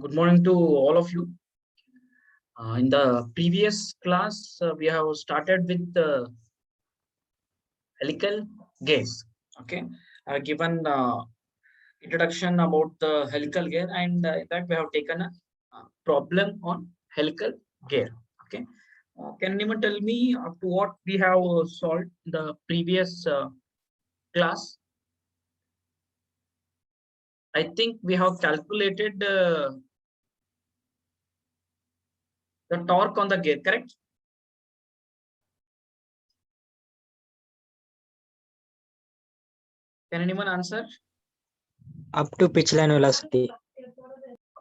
Good morning to all of you. In the previous class, we have started with the helical gears. Okay, given introduction about the helical gear, and in fact, we have taken a problem on helical gear. Okay, can anyone tell me up to what we have solved in the previous class? I think we have calculated the torque on the gear, correct? Can anyone answer? Up to pitch line velocity.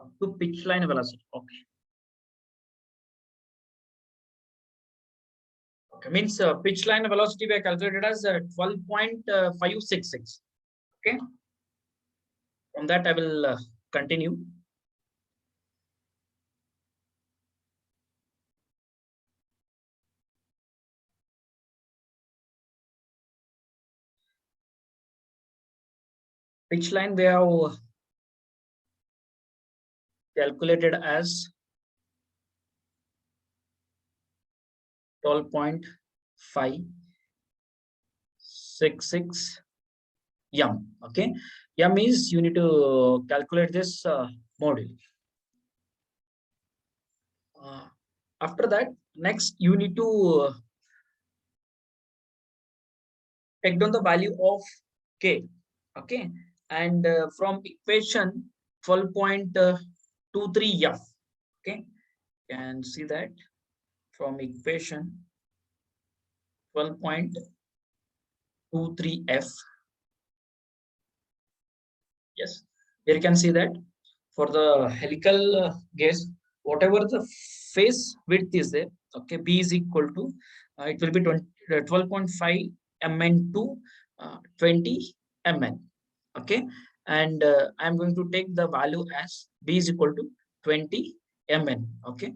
Up to pitch line velocity. Okay. Okay, means pitch line velocity we are calculated as 12.566. Okay. From that, I will continue. Pitch line we have calculated as 12.566 yum. Okay, yum is you need to calculate this module. After that, next you need to take down the value of k. Okay, and from equation 12.23 f. Okay, can see that from equation 12.23 f. Yes, here you can see that for the helical gas, whatever the phase width is there, okay, b is equal to it will be 12.5 mn to 20 mn. Okay, and I'm going to take the value as b is equal to 20 mn. Okay.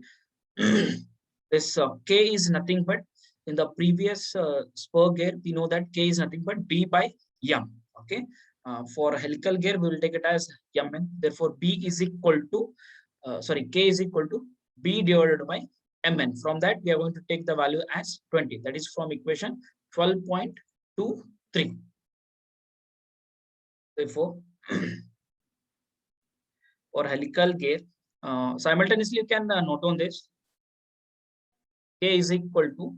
This k is nothing but in the previous spur gear we know that k is nothing but b by m. Okay, for helical gear we will take it as mn. Therefore b is equal to k is equal to b divided by mn. From that we are going to take the value as 20. That is from equation 12.23. Therefore for helical gear, simultaneously you can note on this. K is equal to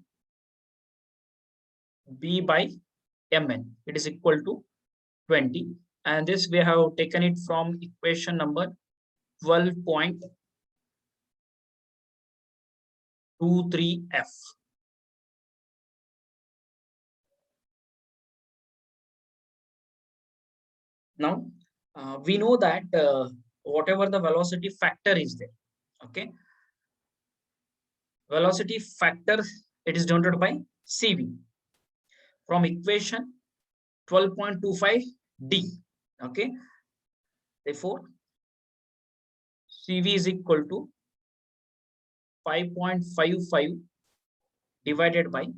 b by mn. It is equal to 20, and this we have taken it from equation number 12.23f. Now we know that whatever the velocity factor is there, okay, velocity factor, it is denoted by cv from equation 12.25d. Okay, therefore cv is equal to 5.55 divided by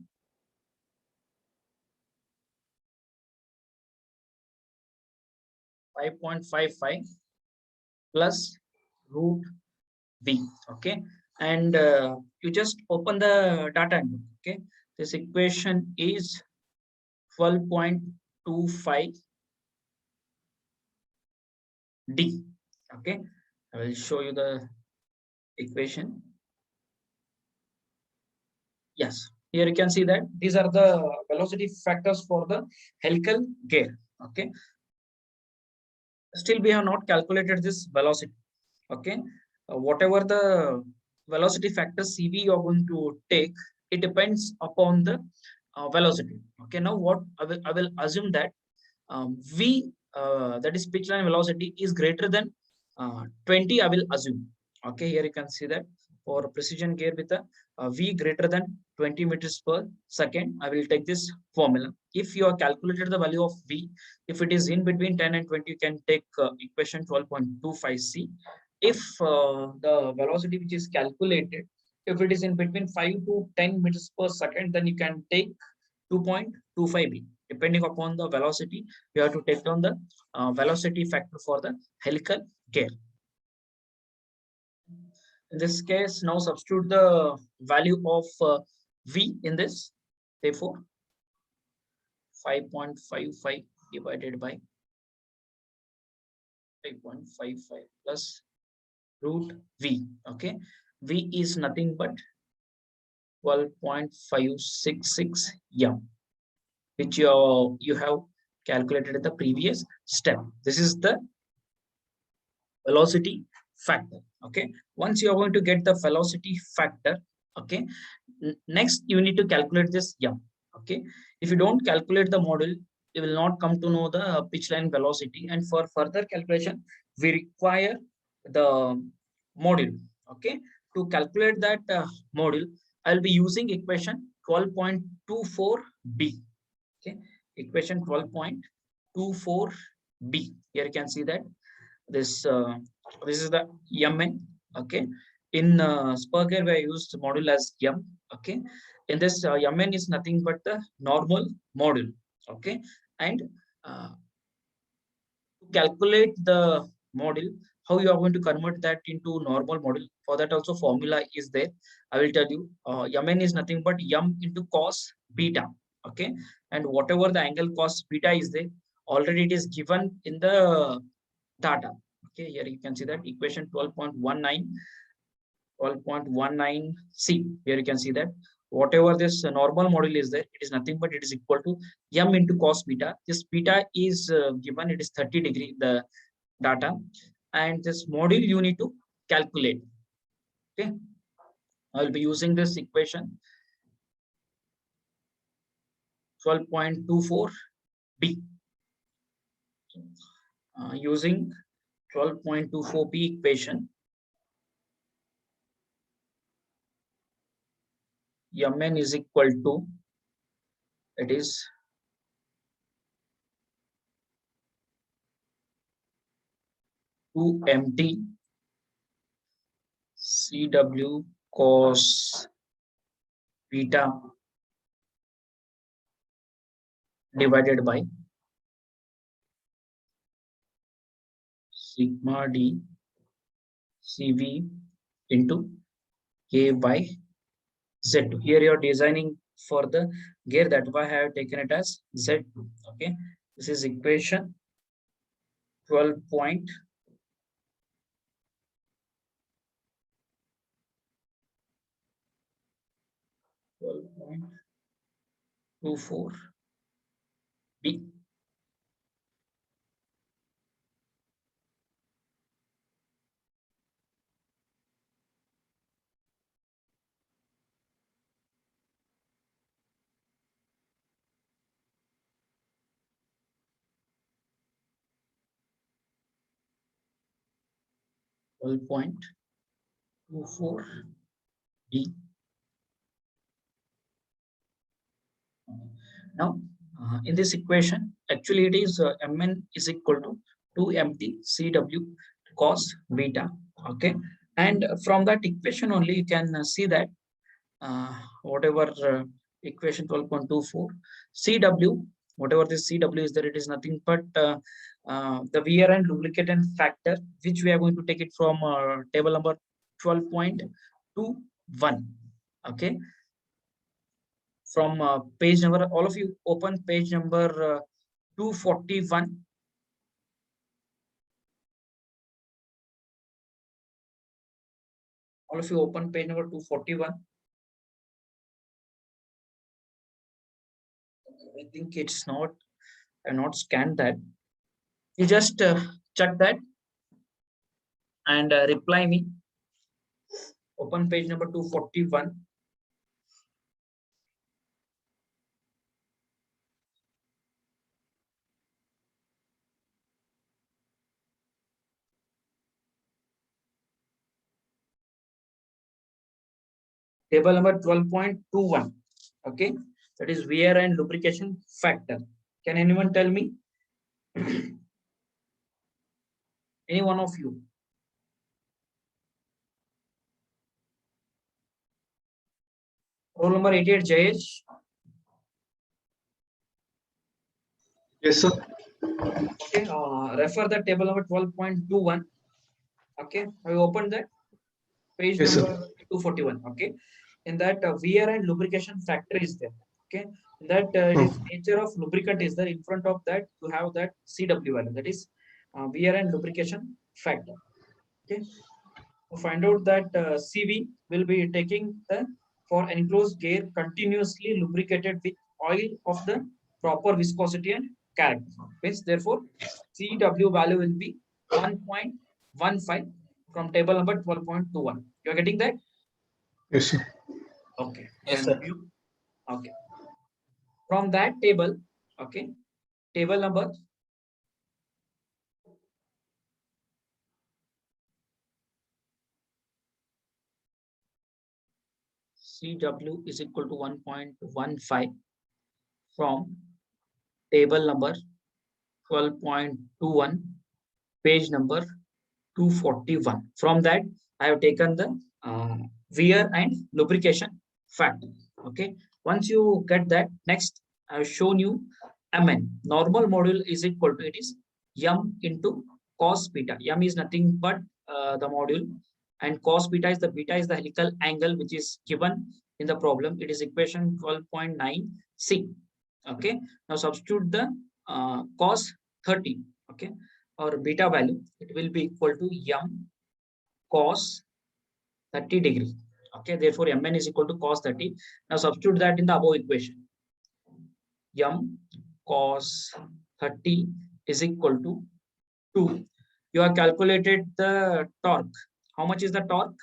5.55 plus root b. Okay, and you just open the data. Okay, this equation is 12.25 d. Okay, I will show you the equation. Yes, here you can see that these are the velocity factors for the helical gear. Okay, still we have not calculated this velocity. Okay, whatever the velocity factor cv you are going to take, it depends upon the velocity. Okay, now what I will assume that v, that is pitch line velocity, is greater than 20. I will assume. Okay, here you can see that for precision gear with a v greater than 20 meters per second, I will take this formula. If you have calculated the value of v, if it is in between 10 and 20, you can take equation 12.25c. If the velocity which is calculated, if it is in between 5 to 10 meters per second, then you can take 2.25b. Depending upon the velocity, you have to take down the velocity factor for the helical gear. In this case, now substitute the value of V in this. Therefore, 5.55 divided by 5.55 plus root V. Okay, V is nothing but 12.566 m, which you have calculated at the previous step. This is the velocity factor. Okay, once you are going to get the velocity factor, okay, next you need to calculate this m. Okay, if you don't calculate the model, you will not come to know the pitch line velocity, and for further calculation we require the module. Okay, to calculate that module, I'll be using equation 12.24b. Okay, equation 12.24b. Here you can see that this this is the mn. Okay, in Spurgear we use module as m. Okay, in this mn is nothing but the normal module. Okay, and to calculate the model, how you are going to convert that into normal model, for that also formula is there. I will tell you. Mn is nothing but m into cos beta. Okay, and whatever the angle cos beta is there, already it is given in the data. Okay, here you can see that equation 12.19c. Here you can see that whatever this normal model is there, it is nothing but it is equal to m into cos beta. This beta is given, it is 30 degree, the data, and this module you need to calculate. Okay, I will be using this equation 12.24b. Using 12.24b equation, mn is equal to, it is 2mt CW cos beta divided by sigma d CV into K by Z. Here you are designing for the gear, that why I have taken it as Z2. Okay, this is equation 12.24b. Now, in this equation, actually it is mn is equal to 2mt CW cos beta. Okay, and from that equation only you can see that whatever equation 12.24 CW, whatever this CW is there, it is nothing but the wear and lubricant factor, which we are going to take it from table number 12.21. Okay, from page number, all of you open page number 241. All of you open page number 241. I think it's not, I not scanned that. You just check that and reply me. Open page number 241. Table number 12.21. Okay, that is wear and lubrication factor. Can anyone tell me? Any one of you? Roll number 88, Jayesh. Yes, sir. Okay, refer the table number 12.21. Okay, have you opened that? page Yes, sir. number 241. Okay, in that wear and lubrication factor is there. Okay, in that it is nature of lubricant is there. In front of that you have that CW value, that is wear and lubrication factor. Okay, to find out that CV will be taking the for enclosed gear continuously lubricated with oil of the proper viscosity and character. Means therefore CW value will be 1.15 from table number 12.21. You are getting that? Yes, sir. Okay. Yes, Can sir. you? Okay. From that table, okay, table number CW is equal to 1.15 from table number 12.21, page number 241. From that, I have taken the wear and lubrication factor. Okay. Once you get that, next I have shown you Mn. Normal module is equal to, it is m into cos beta. M is nothing but the module, and cos beta is the helical angle which is given in the problem. It is equation 12.9 C. Okay. Now substitute the cos 30. Okay, or beta value, it will be equal to m cos 30 degree. Okay, therefore mn is equal to cos 30. Now substitute that in the above equation. M cos 30 is equal to 2. You have calculated the torque. How much is the torque?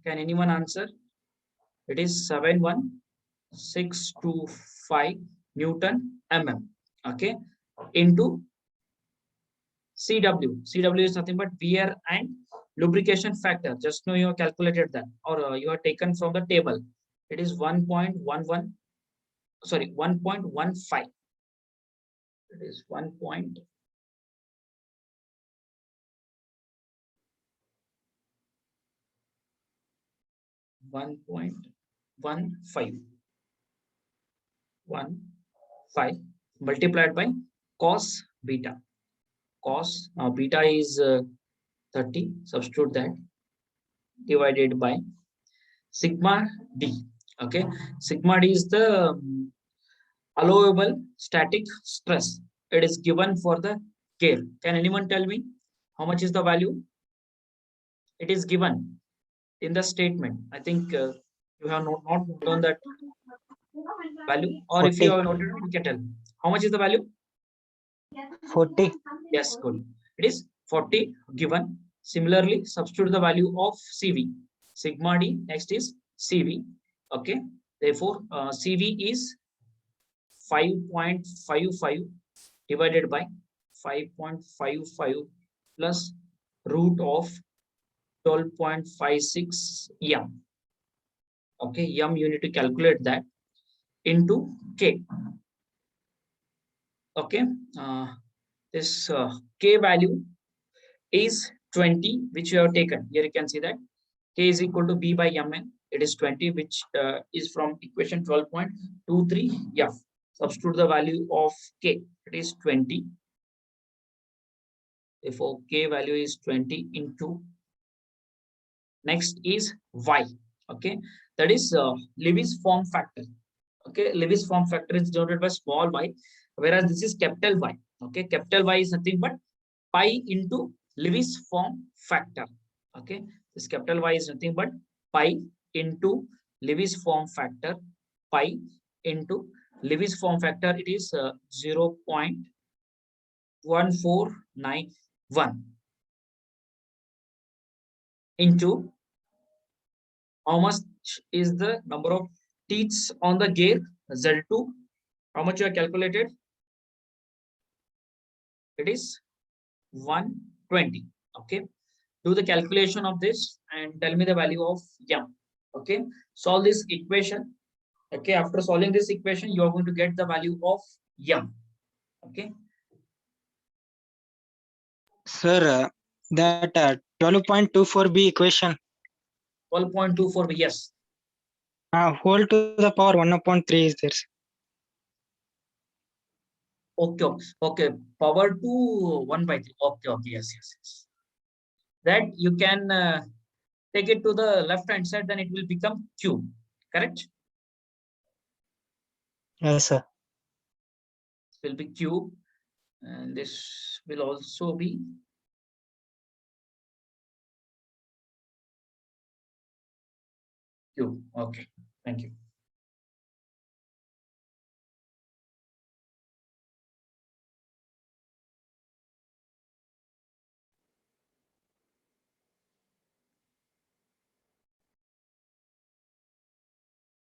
Can anyone answer? It is 71625 Newton mm. Okay, into CW. CW is nothing but wear and lubrication factor. Just know you have calculated that, or you have taken from the table. It is 1.11. Sorry, 1.15. It is 1.15. 1.15 multiplied by cos beta. Cos beta is 30. Substitute that, divided by sigma d. Okay, sigma d is the allowable static stress. It is given for the gear. Can anyone tell me how much is the value? It is given in the statement. I think you have not done that value, or if you 40. have noted, you can tell. How much is the value? 40. Yes, good. It is 40 given. Similarly, substitute the value of CV. Sigma d, next is CV. Okay. Therefore, CV is 5.55 divided by 5.55 plus root of 12.56 m. Okay, m you need to calculate that into k. Okay, this k value is 20, which you have taken. Here you can see that k is equal to b by mn. It is 20, which is from equation 12.23 f. Substitute the value of k. It is 20. Therefore, k value is 20 into. Next is y. Okay, that is Lewis form factor. Okay, Lewis form factor is denoted by small y, whereas this is capital Y. Okay, capital Y is nothing but pi into Lewis form factor. Okay, this capital Y is nothing but pi into Lewis form factor. Pi into Lewis form factor, it is 0.1491 into how much is the number of teeth on the gear Z2. How much you have calculated? It is 120. Okay, do the calculation of this and tell me the value of m. Okay, solve this equation. Okay, after solving this equation, you are going to get the value of m. Okay, Sir, that 12.24b equation, 12.24. Yes. whole to the power 1 upon 3 is there. Sir. Okay, okay. Power to 1 by 3. Okay, okay. Yes, yes, yes. That you can take it to the left hand side, then it will become Q, correct? Yes, sir. It will be Q, and this will also be Q. Okay, thank you.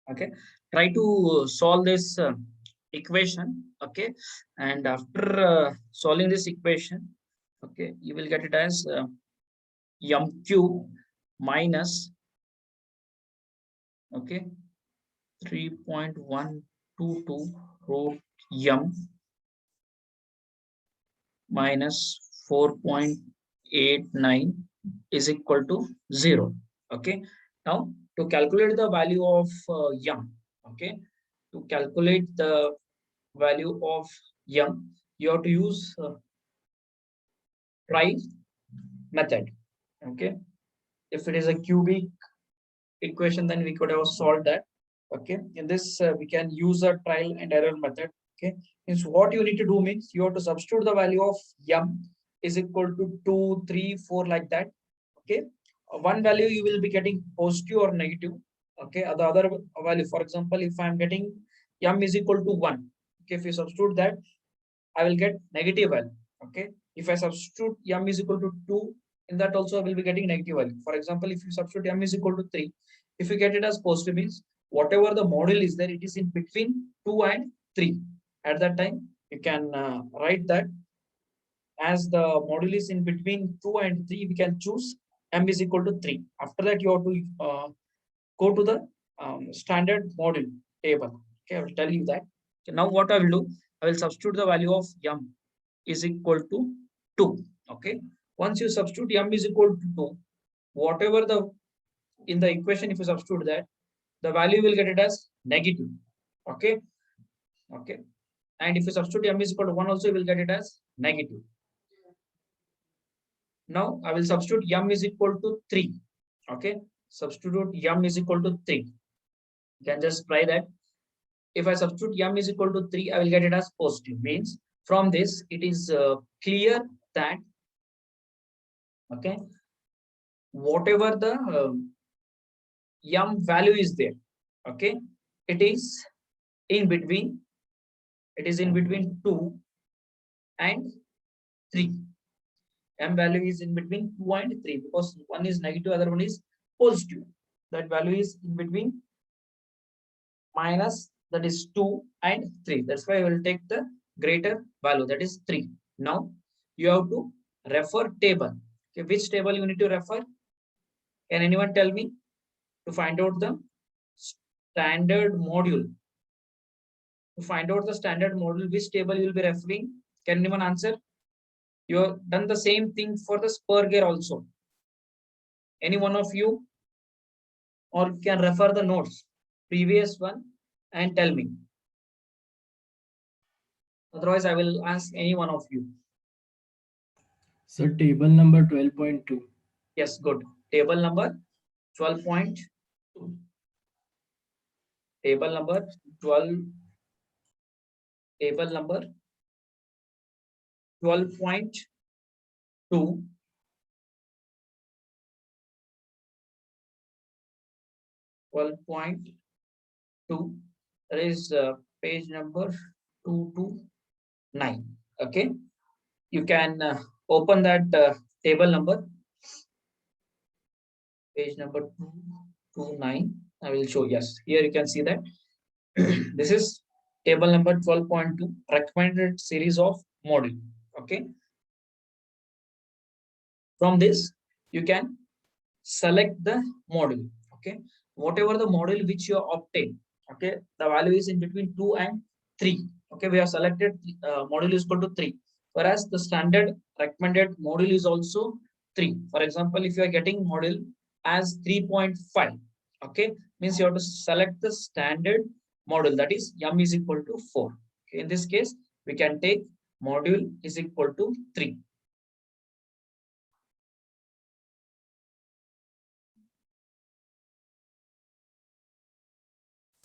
Okay, try to solve this equation. Okay, and after solving this equation, okay, you will get it as mq minus, okay, 3.122 root m minus 4.89 is equal to 0. Okay, now to calculate the value of m, okay, to calculate the value of m, you have to use try method. Okay, if it is a cubic equation, then we could have solved that. Okay, in this we can use a trial and error method. Okay, means what you need to do means you have to substitute the value of m is equal to 2, 3, 4 like that. Okay, one value you will be getting positive or negative. Okay, the other value, for example, if I am getting m is equal to 1, okay, if you substitute that, I will get negative value. Okay, if I substitute m is equal to 2, in that also I will be getting negative value. For example, if you substitute m is equal to 3, if you get it as positive, means whatever the module is there, it is in between 2 and 3. At that time, you can write that as the module is in between 2 and 3, we can choose m is equal to 3. After that, you have to go to the standard module table. Okay, I will tell you that. Okay, now what I will do, I will substitute the value of m is equal to 2. Okay, once you substitute m is equal to 2, whatever the in the equation, if you substitute that, the value will get it as negative. Okay, okay, and if you substitute m is equal to 1 also, you will get it as negative. Now I will substitute m is equal to 3. Okay, substitute m is equal to 3. You can just try that. If I substitute m is equal to 3, I will get it as positive. Means from this, it is clear that, okay, whatever the m value is there, okay, it is in between, it is in between 2 and 3. M value is in between 2 and 3 because one is negative, other one is positive. That value is in between minus, that is 2 and 3. That's why I will take the greater value, that is 3. Now you have to refer table. Okay, which table you need to refer? Can anyone tell me to find out the standard module? To find out the standard module, which table you will be referring? Can anyone answer? You have done the same thing for the spur gear also. Any one of you, or can refer the notes, previous one, and tell me. Otherwise, I will ask any one of you. So table number 12.2. Yes, good. Table number 12.2. Table number 12. Table number 12.2. That is page number 229. Okay, you can open that table number, page number 229. I will show. Yes, here you can see that this is table number 12.2, recommended series of module. Okay, from this you can select the module. Okay, whatever the module which you obtain, okay, the value is in between 2 and 3. Okay, we have selected module is equal to 3, whereas the standard recommended module is also 3. For example, if you are getting module as 3.5, okay, means you have to select the standard module, that is m is equal to 4. Okay, in this case, we can take module is equal to 3.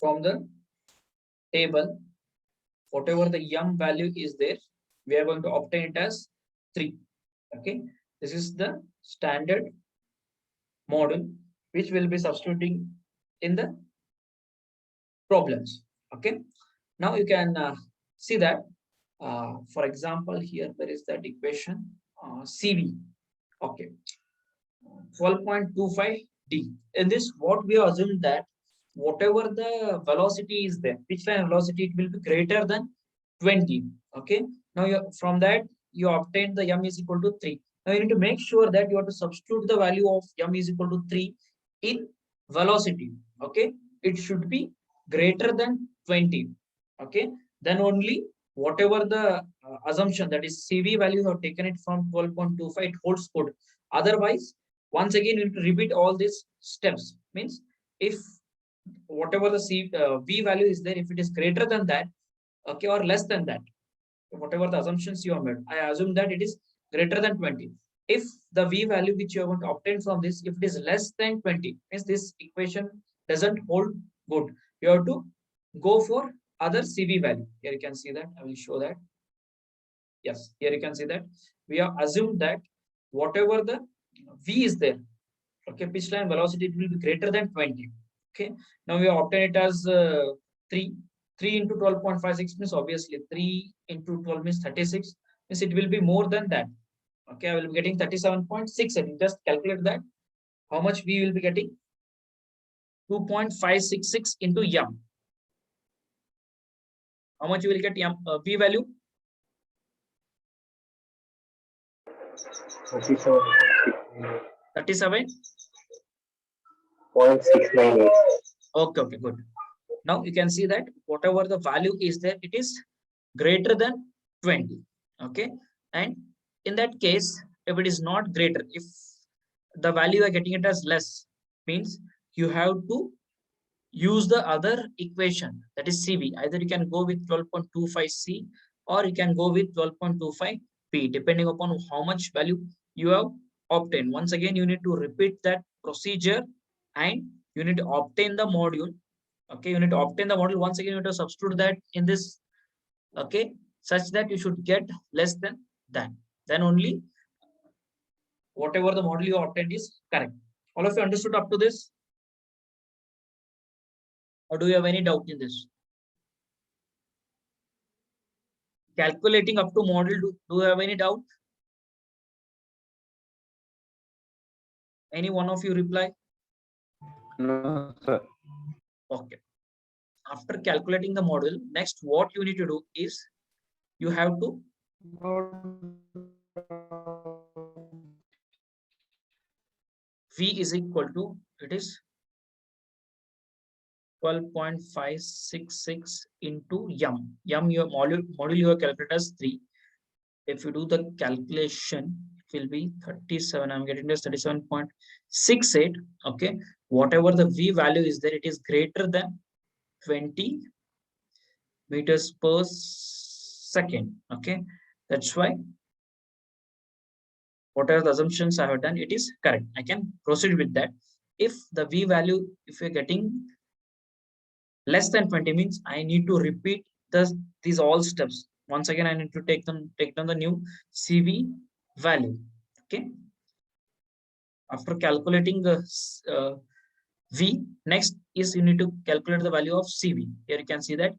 from the table, whatever the yum value is there, we are going to obtain it as 3. Okay, this is the standard model which will be substituting in the problems. Okay, now you can see that, for example, here there is that equation CV. Okay, 12.25D. In this, what we assume that whatever the velocity is there, which line velocity, it will be greater than 20. Okay, now from that you obtain the m is equal to 3. Now you need to make sure that you have to substitute the value of m is equal to 3 in velocity. Okay, it should be greater than 20. Okay, then only whatever the assumption, that is CV value, have taken it from 12.25, it holds good. Otherwise, once again you need to repeat all these steps. Means if whatever the v value is there, if it is greater than that, okay, or less than that, whatever the assumptions you have made, I assume that it is greater than 20. If the v value which you are going to obtain from this, if it is less than 20, means this equation doesn't hold good. You have to go for other CV value. Here you can see that. I will show that. Yes, here you can see that we have assumed that whatever the v is there, okay, pitch line velocity, it will be greater than 20. Okay, now we obtain it as 3 into 12.56 means obviously 3 into 12 means 36, means it will be more than that. Okay, I will be getting 37.6. Just calculate that, how much we will be getting. 2.566 into m. How much you will get m v value? 37. 0.698. Okay, good. Now you can see that whatever the value is there, it is greater than 20. Okay, and in that case, if it is not greater, if the value you are getting it as less, means you have to use the other equation, that is CV. Either you can go with 12.25C or you can go with 12.25P, depending upon how much value you have obtained. Once again, you need to repeat that procedure and you need to obtain the module. Okay, you need to obtain the model. Once again, you need to substitute that in this. Okay, such that you should get less than that. Then only whatever the model you obtained is correct. All of you understood up to this? Or do you have any doubt in this? Calculating up to model, do you have any doubt? Any one of you reply? No, sir. Okay. After calculating the model, next what you need to do is you have to V is equal to, it is 12.566 into m. Your module you have calculated as 3. If you do the calculation, it will be 37. I'm getting this 37.68. Okay, whatever the v value is there, it is greater than 20 meters per second. Okay, that's why whatever the assumptions I have done, it is correct. I can proceed with that. If the v value, if you're getting less than 20, means I need to repeat these all steps. Once again, I need to take down the new CV value. Okay. After calculating the V, next is you need to calculate the value of CV. Here you can see that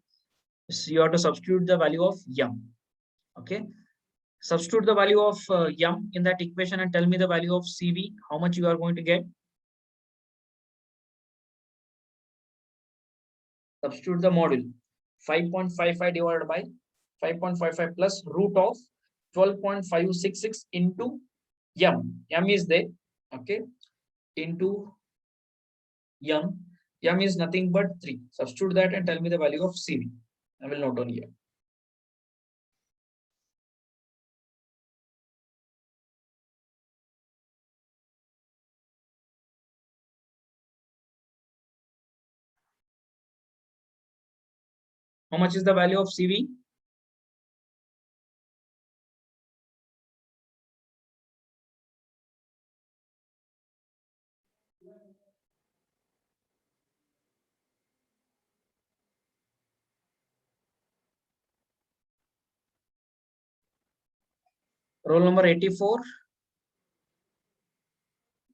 you have to substitute the value of m. Okay. Substitute the value of m in that equation and tell me the value of CV, how much you are going to get. Substitute the module. 5.55 divided by 5.55 plus root of 12.566 into m. M is there. Okay. Into m. M is nothing but 3. Substitute that and tell me the value of CV. I will note on here. How much is the value of CV? Roll number 84.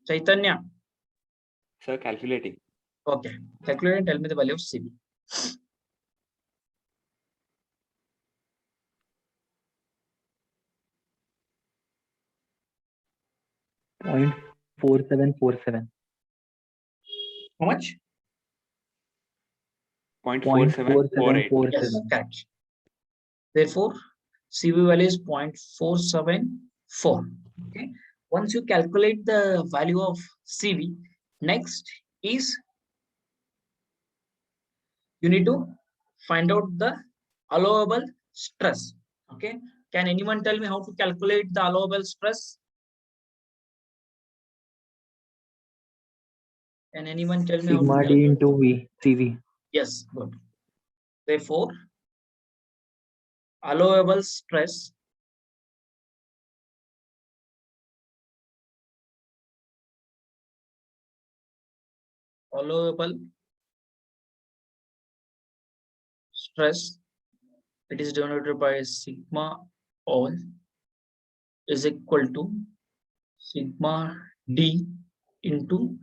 Chaitanya. Sir, calculating. Okay. Calculate and tell me the value of CV. Point 4747. How much? 0.4748. Yes, correct. Therefore, CV value is 0.474. Okay. Once you calculate the value of CV, next is you need to find out the allowable stress. Okay. Can anyone tell me how to calculate the allowable stress? Can anyone tell me how to Sigma D calculate? into V, CV. Yes, good. Therefore, allowable stress it is denoted by sigma all is equal to sigma D into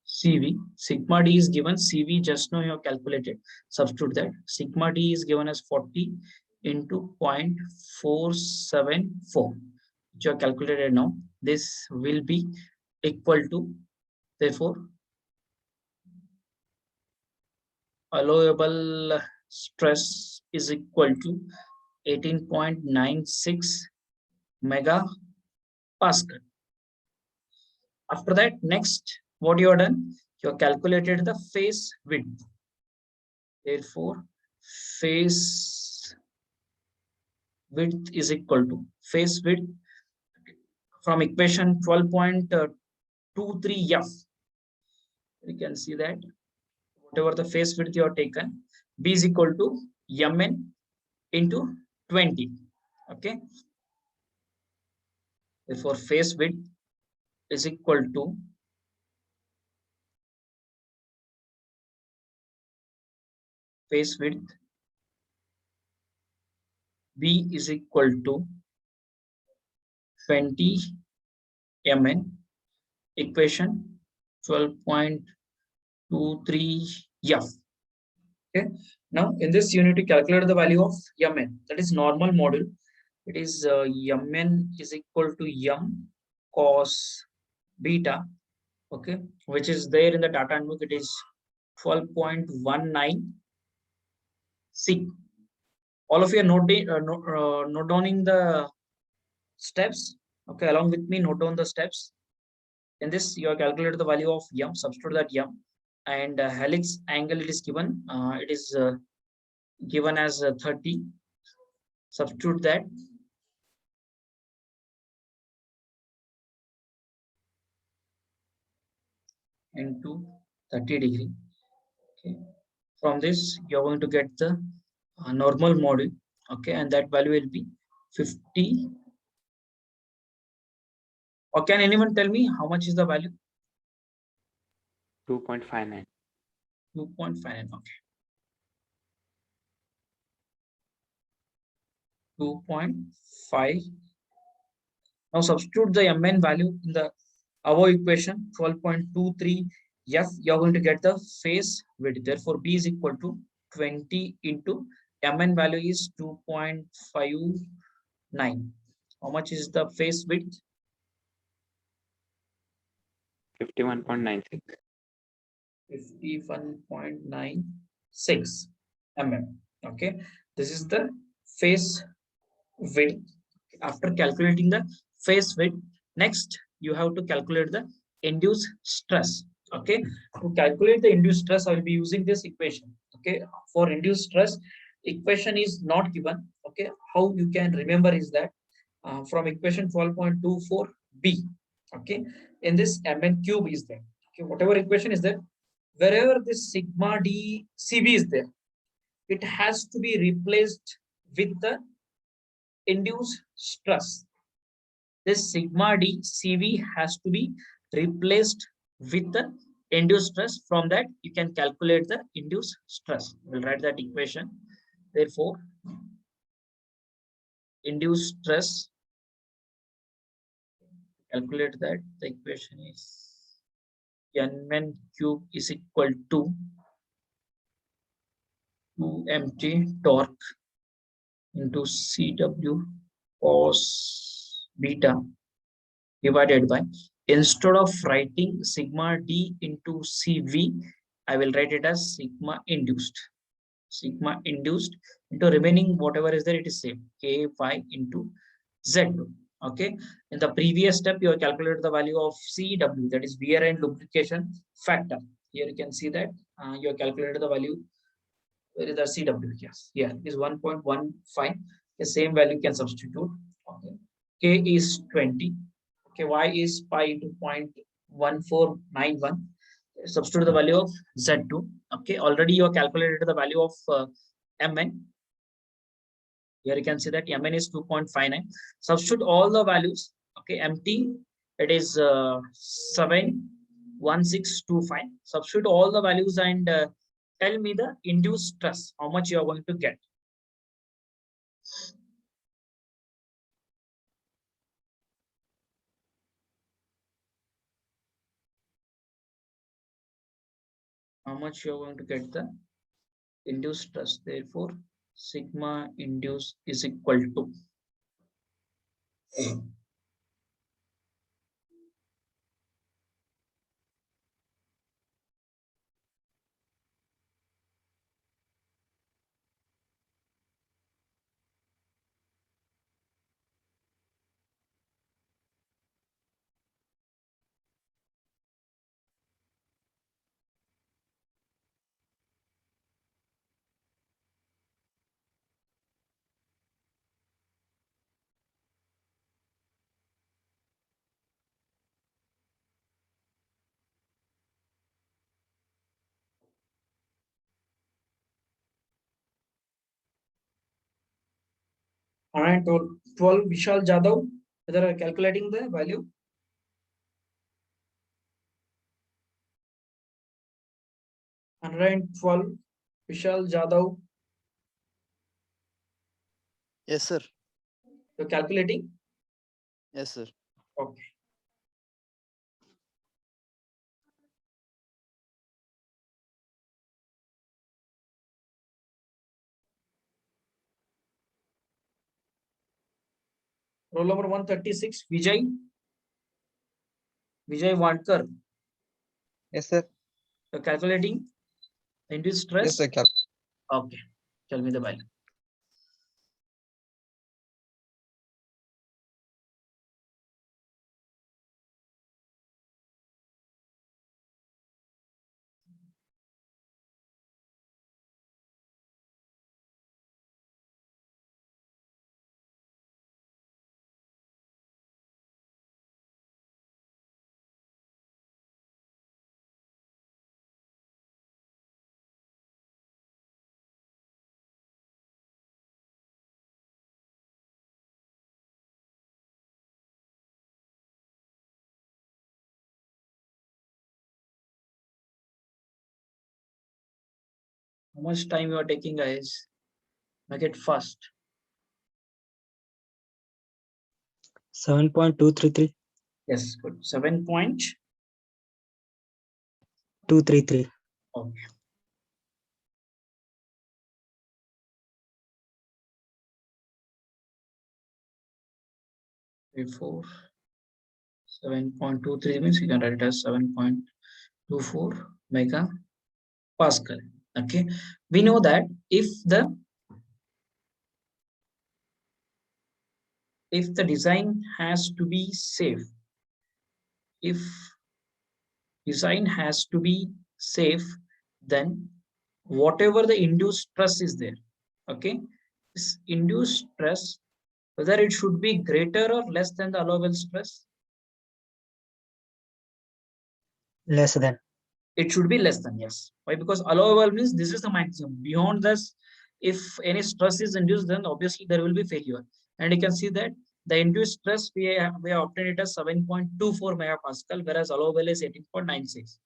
CV. Sigma D is given, CV just now you have calculated. Substitute that. Sigma D is given as 40 into 0.474. Which you have calculated now. This will be equal to, therefore, allowable stress is equal to 18.96 megapascal. After that, next, what you have done? You have calculated the phase width. Therefore, phase width is equal to phase width from equation 12.23 F. You can see that whatever the phase width you have taken, B is equal to Mn into 20. Okay. Therefore, phase width is equal to phase width B is equal to 20 Mn, equation 12.23 F. Okay. Now, in this, you need to calculate the value of Mn. That is normal module. It is Mn is equal to M cos beta. Okay, which is there in the data handbook. It is 12.19 C. All of you are note downing the steps. Okay, along with me, note down the steps. In this, you have calculated the value of M, substitute that M, and helix angle it is given. It is given as 30. Substitute that. Into 30 degree. Okay. From this, you're going to get the normal module. Okay, and that value will be 50. Or can anyone tell me how much is the value? 2.59. 2.59. Okay. 2.5. Now substitute the Mn value in the above equation 12.23 F. You're going to get the phase width. Therefore, B is equal to 20 into Mn value is 2.59. How much is the phase width? 51.96. 51.96 mm. Okay, this is the phase width. After calculating the phase width, next you have to calculate the induced stress. Okay, to calculate the induced stress, I will be using this equation. Okay, for induced stress, equation is not given. Okay, how you can remember is that from equation 12.24 B. Okay, in this Mn cube is there. Okay, whatever equation is there, wherever this sigma D CV is there, it has to be replaced with the induced stress. This sigma D CV has to be replaced with the induced stress. From that, you can calculate the induced stress. We'll write that equation. Therefore, induced stress calculate that, the equation is Nman cube is equal to 2mt torque into Cw cos beta divided by, instead of writing sigma d into Cv, I will write it as sigma induced into remaining whatever is there, it is same, Ky into Z2. Okay, in the previous step you have calculated the value of Cw, that is wear and lubrication factor. Here you can see that you have calculated the value. Where is the Cw? Yes, here is 1.15. The same value can substitute. Okay, K is 20. Okay, Y is pi into 0.1491. Substitute the value of Z2. Okay, already you have calculated the value of Mn. Here you can see that Mn is 2.59. Substitute all the values. Okay, Mt, it is 71625. Substitute all the values and tell me the induced stress, how much you are going to get. How much you are going to get the induced stress. Therefore, sigma induced is equal to all right, 12 Vishal Jadhav, whether calculating the value. 112 Vishal Jadhav, Yes, sir. you're calculating. Yes, sir. Okay. Roll number 136, Vijay Wankar, Yes, sir. you're calculating induced stress. Yes, sir. Okay, tell me the value. How much time you are taking, guys? Make it fast. 7.233. Yes, good. 7.233. 233. Okay. Before 7.23 means you can write it as 7.24 mega Pascal. Okay, we know that if the design has to be safe, if design has to be safe, then whatever the induced stress is there, okay, this induced stress, whether it should be greater or less than the allowable stress, Less than. it should be less than. Yes, why? Because allowable means this is the maximum. Beyond this, if any stress is induced, then obviously there will be failure. And you can see that the induced stress we have obtained it as 7.24 megapascal, whereas allowable is 18.96.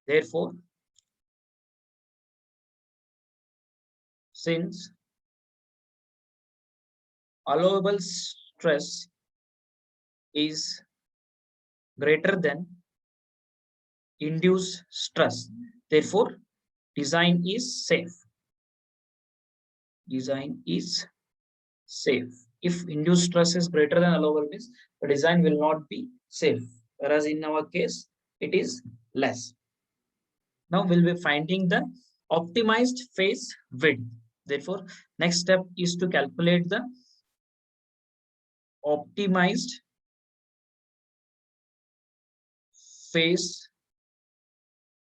Therefore, since allowable stress is greater than induced stress. Therefore, design is safe. Design is safe. If induced stress is greater than allowable means the design will not be safe. Whereas in our case, it is less. Now we'll be finding the optimized phase width. Therefore, next step is to calculate the optimized phase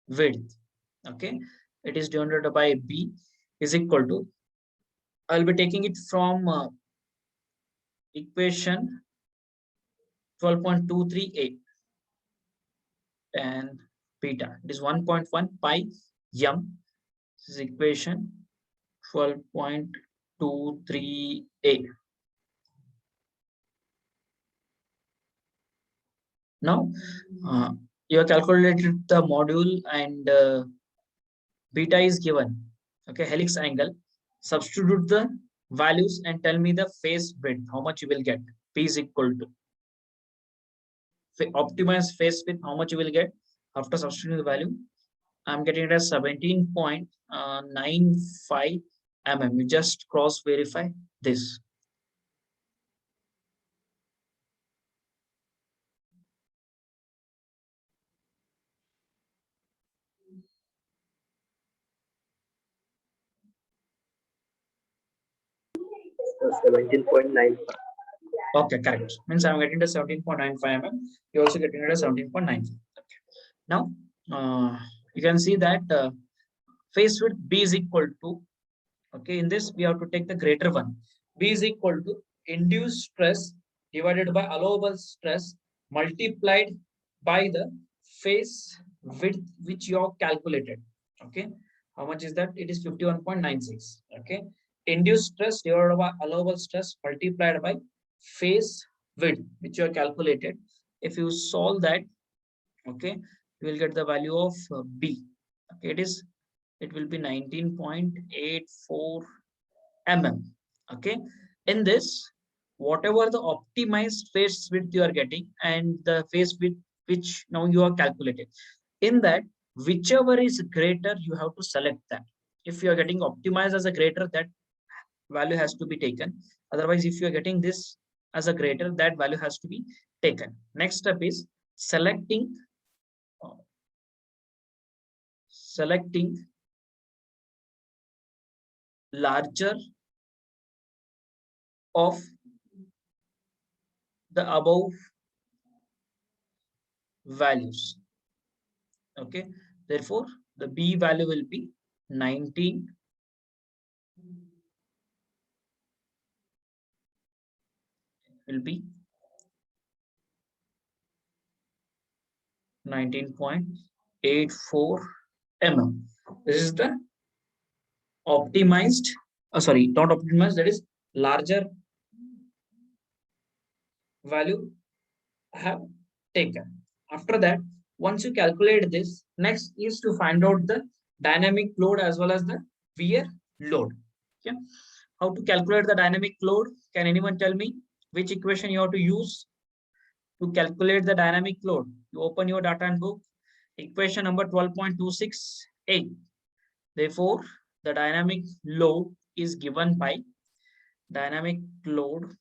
width. Okay, it is denoted by B is equal to, I'll be taking it from equation 12.23a and beta. It is 1.1 pi m. This is equation 12.23a. Now, you have calculated the module and beta is given. Okay, helix angle. Substitute the values and tell me the phase width. How much you will get? P is equal to optimized phase width. How much you will get after substituting the value? I'm getting it as 17.95 mm. You just cross verify this. Okay, correct. Means I'm getting to 17.95 mm. You're also getting it as 17.95. Okay. Now, you can see that phase width B is equal to, okay, in this we have to take the greater one. B is equal to induced stress divided by allowable stress multiplied by the phase width which you have calculated. Okay, how much is that? It is 51.96. Okay, induced stress divided by allowable stress multiplied by phase width which you have calculated. If you solve that, okay, you will get the value of B. Okay, it will be 19.84 mm. Okay, in this, whatever the optimized phase width you are getting and the phase width which now you are calculated, in that whichever is greater you have to select that. If you are getting optimized as a greater, that value has to be taken. Otherwise, if you are getting this as a greater, that value has to be taken. Next step is selecting larger of the above values. Okay, therefore the B value will be 19 will be 19.84 mm. This is the optimized, sorry, not optimized, that is larger value I have taken. After that, once you calculate this, next is to find out the dynamic load as well as the wear load. Okay, how to calculate the dynamic load? Can anyone tell me which equation you have to use to calculate the dynamic load? You open your data and book, equation number 12.268. Therefore, the dynamic load is given by dynamic load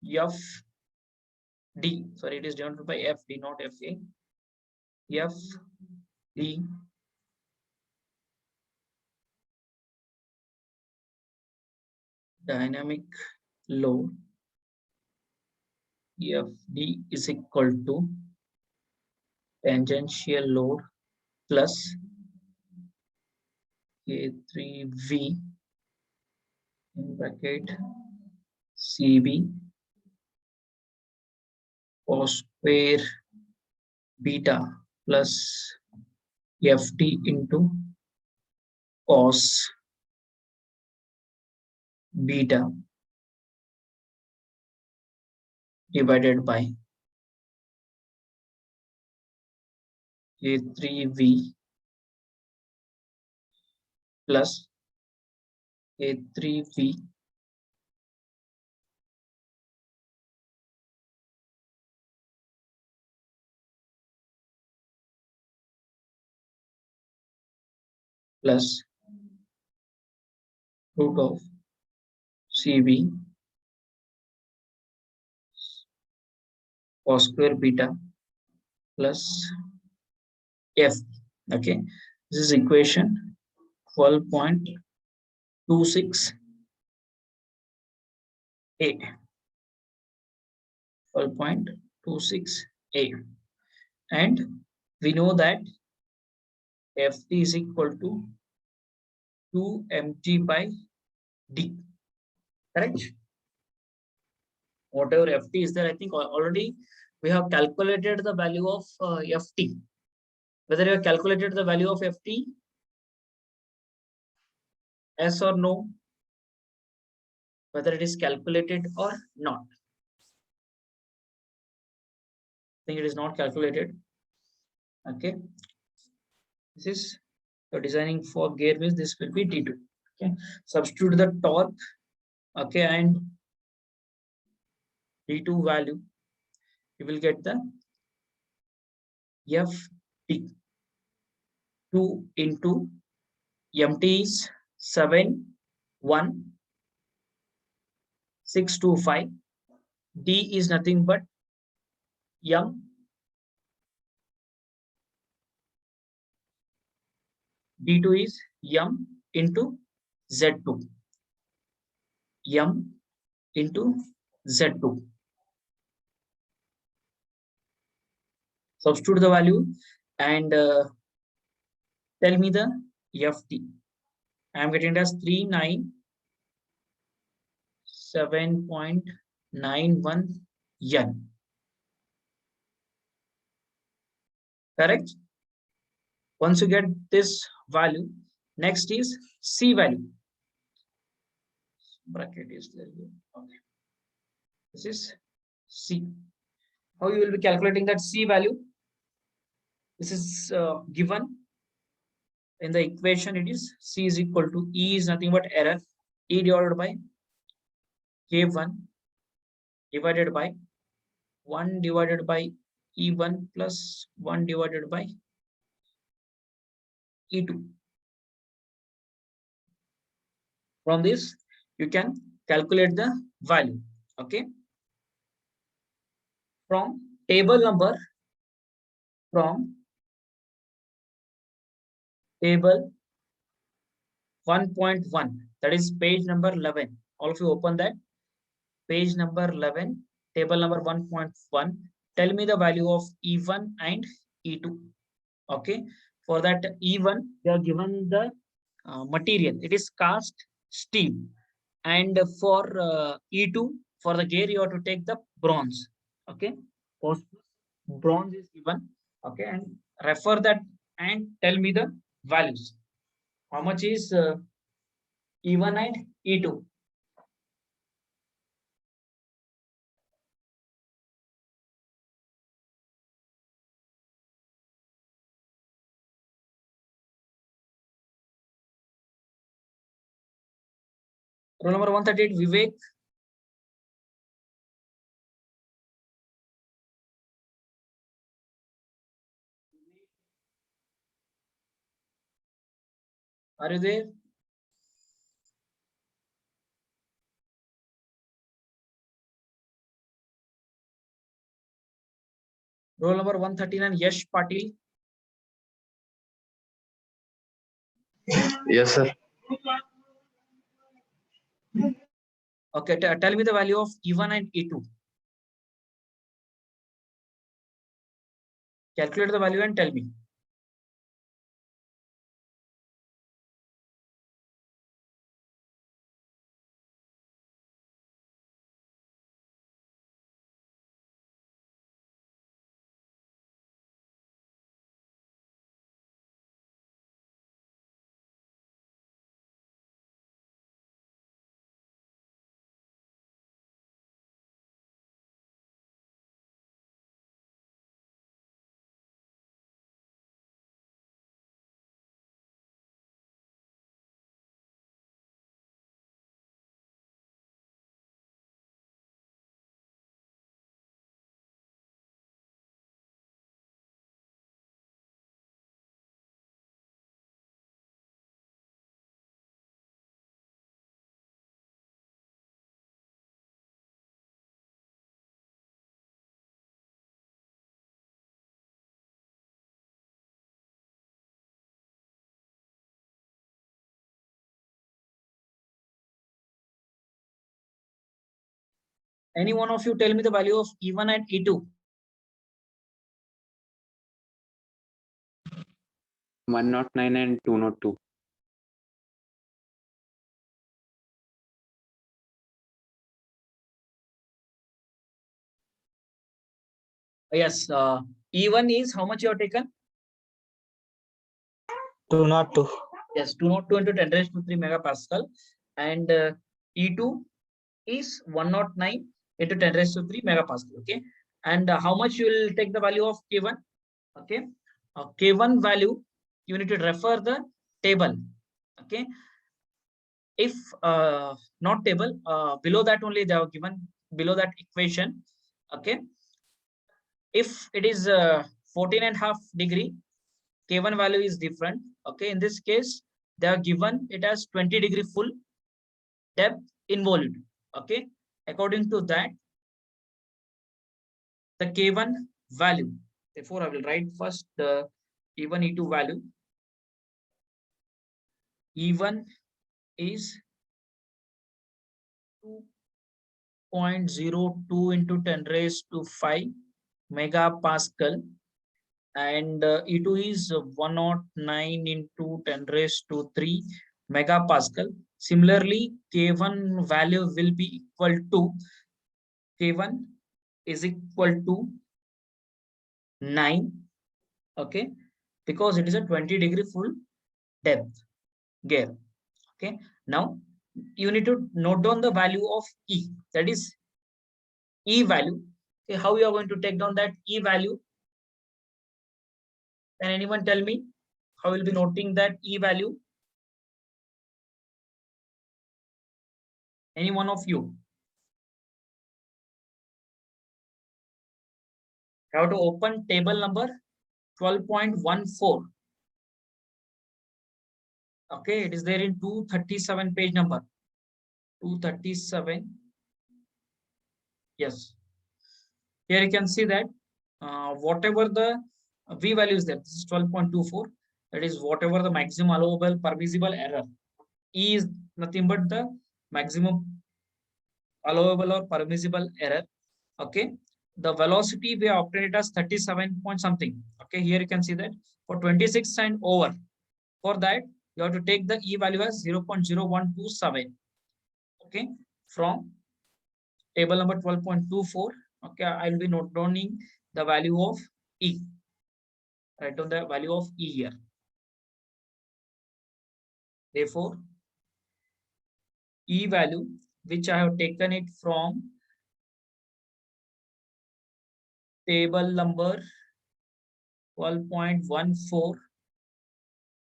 FD. Sorry, it is denoted by FD, not FA. FD dynamic load FD is equal to tangential load plus K3V in bracket CB cos square beta plus FT into cos beta divided by K3V plus K3V plus root of CV cos square beta plus F. Okay, this is equation 12.26a. 12.26a, and we know that Ft is equal to 2 mg by d. Correct? Whatever Ft is there, I think already we have calculated the value of Ft. Whether you have calculated the value of Ft, yes or no, whether it is calculated or not. I think it is not calculated. Okay, this is so designing for gear wheels. This will be D2. Okay, substitute the torque. Okay, and D2 value, you will get the Ft. 2 into MT is 71625. D is nothing but M. D2 is M into Z2. M into Z2. Substitute the value and tell me the Ft. I am getting it as 397.91 N. Correct? Once you get this value, next is C value. Bracket is there. Okay. This is C. How you will be calculating that C value? This is given in the equation. It is C is equal to E is nothing but error. E divided by K1 divided by 1 divided by E1 plus 1 divided by E2. From this, you can calculate the value. Okay. From table 1.1, that is page number 11. All of you open that. Page number 11, table number 1.1. Tell me the value of E1 and E2. Okay. For that E1, they are given the material. It is cast steel. And for E2, for the gear, you have to take the bronze. Okay. Bronze is given. Okay. And refer that and tell me the values. How much is E1 and E2? Roll number 138, Vivek. Are you there? Roll number 139, Yash Patil. Yes, sir. Okay, tell me the value of E1 and E2. Calculate the value and tell me. Any one of you tell me the value of E1 and E2. 109 and 202. Yes, E1 is how much you have taken? 202. Yes, 202 into 10 raised to 3 megapascal. And E2 is 109 into 10 raised to 3 megapascal. Okay. And how much you will take the value of K1? Okay. K1 value, you need to refer the table. Okay. If not table, below that only they have given below that equation. Okay. If it is 14.5 degree, K1 value is different. Okay. In this case, they are given it as 20 degree full depth involved. Okay. According to that, the K1 value. Therefore, I will write first the E1, E2 value. E1 is 2.02 into 10 raised to 5 megapascal, and E2 is 109 into 10 raised to 3 megapascal. Similarly, K1 value will be equal to K1 is equal to 9. Okay, because it is a 20 degree full depth gear. Okay, now you need to note down the value of E, that is E value. Okay, how you are going to take down that E value? Can anyone tell me how will be noting that E value? Any one of you? You have to open table number 12.14. Okay, it is there in 237 page number. 237. Yes. Here you can see that whatever the V value is there, this is 12.24. That is whatever the maximum allowable permissible error. E is nothing but the maximum allowable or permissible error. Okay. The velocity we have obtained it as 37 point something. Okay. Here you can see that for 26 and over. For that, you have to take the E value as 0.0127. Okay. From table number 12.24. Okay. I will be noting the value of E. Write down the value of E here. Therefore, E value, which I have taken it from table number 12.14,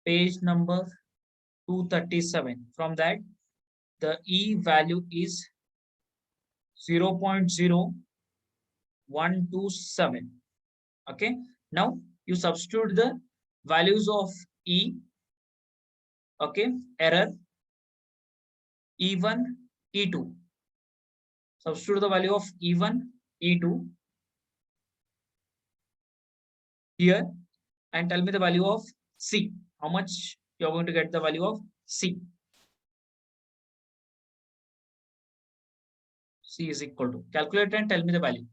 page number 237. From that, the E value is 0.0127. Okay. Now you substitute the values of E. Okay. Error E1, E2. Substitute the value of E1, E2 here and tell me the value of C. How much you are going to get the value of C? C is equal to, calculate and tell me the value.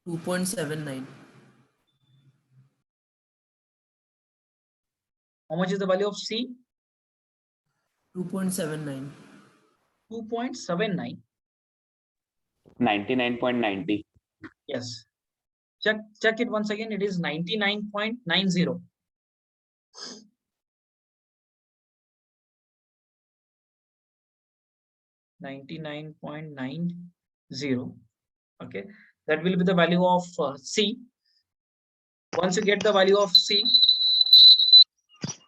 $2.79. How much is the value of C? 2.79. 2.79. 99.90. Yes. Check it once again. It is 99.90. $99.90. Okay, that will be the value of C. Once you get the value of C,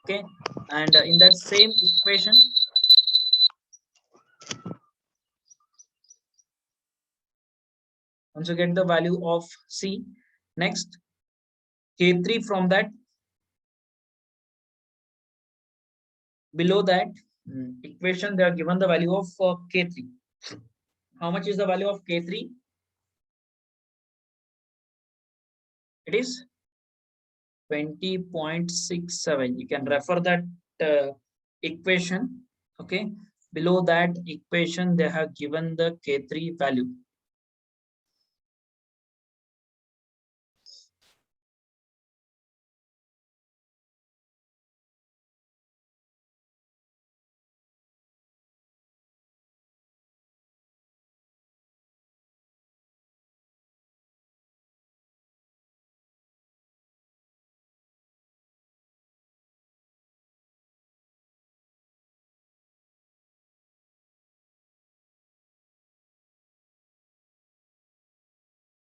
okay, and in that same equation, once you get the value of C, next K3 from that, below that equation, they are given the value of K3. How much is the value of K3? It is 20.67. You can refer that equation. Okay, below that equation, they have given the K3 value.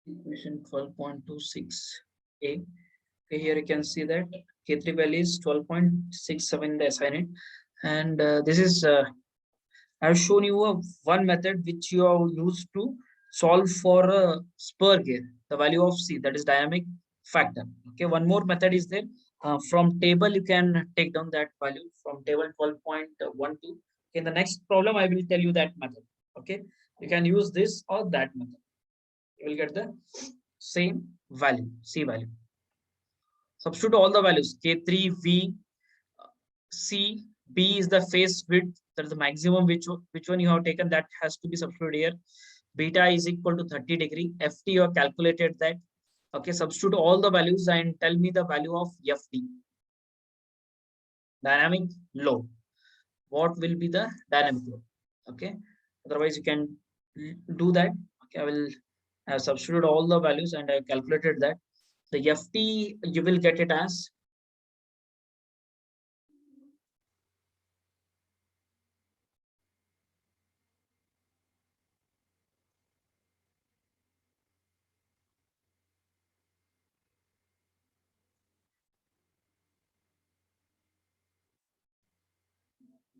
Equation 12.26a. Okay, here you can see that K3 value is 12.67 the assigned, and this is I've shown you one method which you have used to solve for a spur gear, the value of C, that is dynamic factor. Okay, one more method is there. From table, you can take down that value from table 12.12. In the next problem, I will tell you that method. Okay, you can use this or that method. You will get the same value, C value. Substitute all the values, K3, V, C, B is the face width, that is the maximum which one you have taken, that has to be substituted here. Beta is equal to 30 degree. FT, you have calculated that. Okay, substitute all the values and tell me the value of FD. Dynamic load. What will be the dynamic load? Okay, otherwise you can do that. Okay, I have substituted all the values and I have calculated that. The FT, you will get it as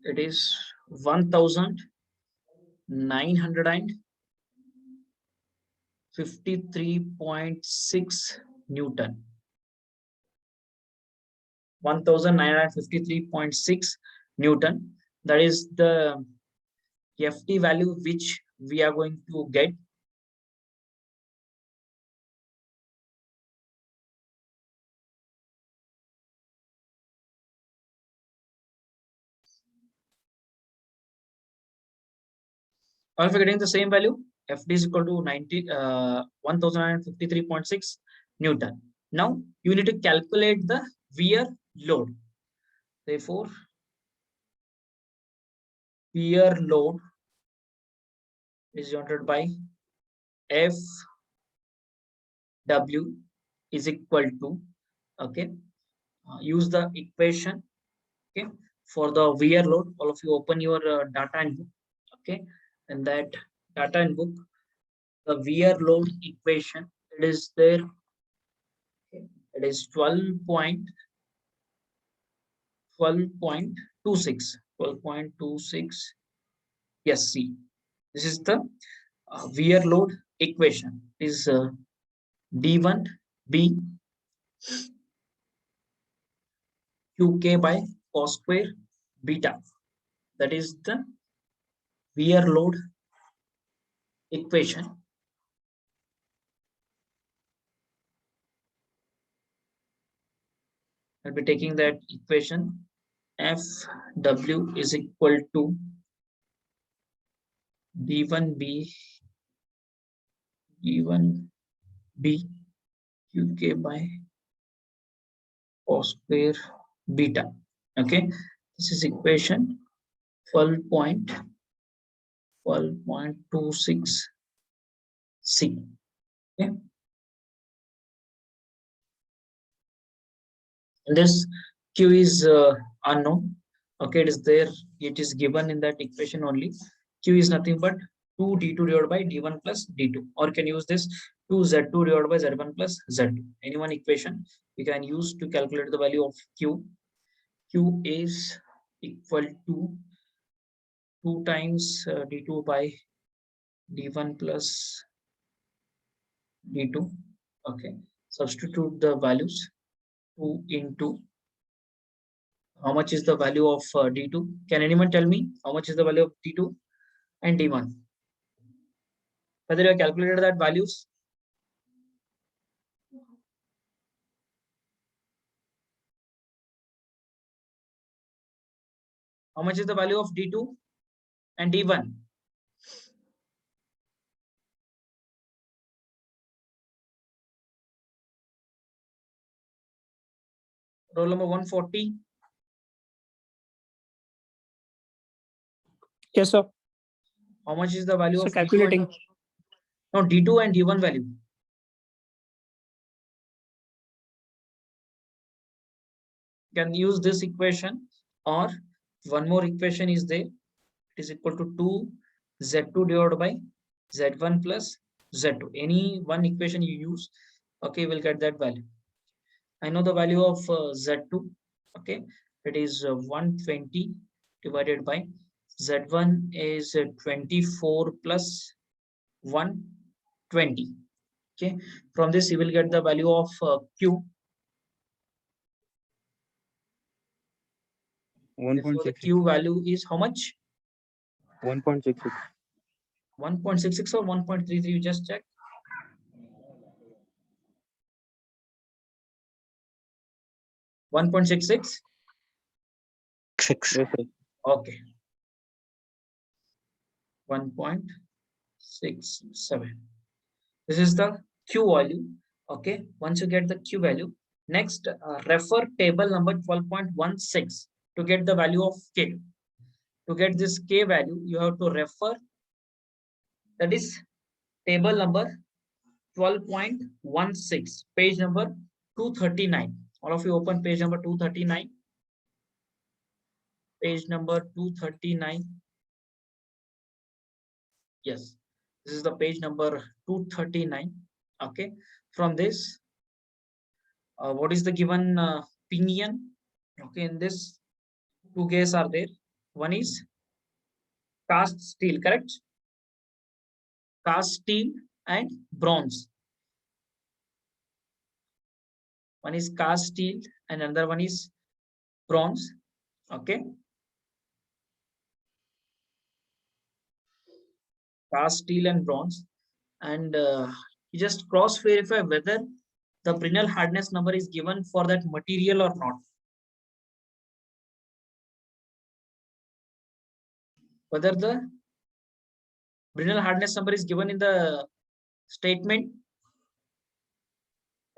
it is 1953.6 Newton. 1953.6 Newton. That is the FT value which we are going to get. Are we getting the same value? FD is equal to 1053.6 Newton. Now you need to calculate the wear load. Therefore, wear load is denoted by FW is equal to, okay, use the equation, okay, for the wear load. All of you open your data and book, okay, and that data and book, the wear load equation, it is there. Okay. It is 12.26. Yes, see, this is the wear load equation. Is D1B QK by cos square beta. That is the wear load equation. I'll be taking that equation. FW is equal to D1B QK by cos square beta. Okay, this is equation 12.26 C. Okay, in this Q is unknown. Okay, it is there. It is given in that equation only. Q is nothing but 2d2 divided by d1 plus d2. Or you can use this 2z2 divided by z1 plus z2. Any one equation we can use to calculate the value of Q. Q is equal to 2 times d2 by d1 plus d2. Okay, substitute the values. 2 into how much is the value of d2? Can anyone tell me how much is the value of d2 and d1? Whether you have calculated that values? How much is the value of d2 and d1? Roll number 140. Yes, sir. How much is the value So of calculating. No, d2 and d1 value? You can use this equation, or one more equation is there. It is equal to 2z2 divided by z1 plus z2. Any one equation you use, okay, we'll get that value. I know the value of z2. Okay, it is 120 divided by z1 is 24 plus 120. Okay, from this you will get the value of Q. Therefore, the Q value is how much? 1.66. 1.66 or 1.33? You just check. 1.66. 6. Yes, sir. Okay. 1.67. This is the Q value. Okay. Once you get the Q value, next refer table number 12.16 to get the value of K. To get this K value, you have to refer, that is table number 12.16, page number 239. All of you open page number 239. Page number 239. Yes, this is the page number 239. Okay, from this, what is the given opinion? Okay, in this, two cases are there. One is cast steel, correct? Cast steel and bronze. One is cast steel and another one is bronze. Okay. Cast steel and bronze. And you just cross verify whether the Brinell hardness number is given for that material or not. Whether the Brinell hardness number is given in the statement.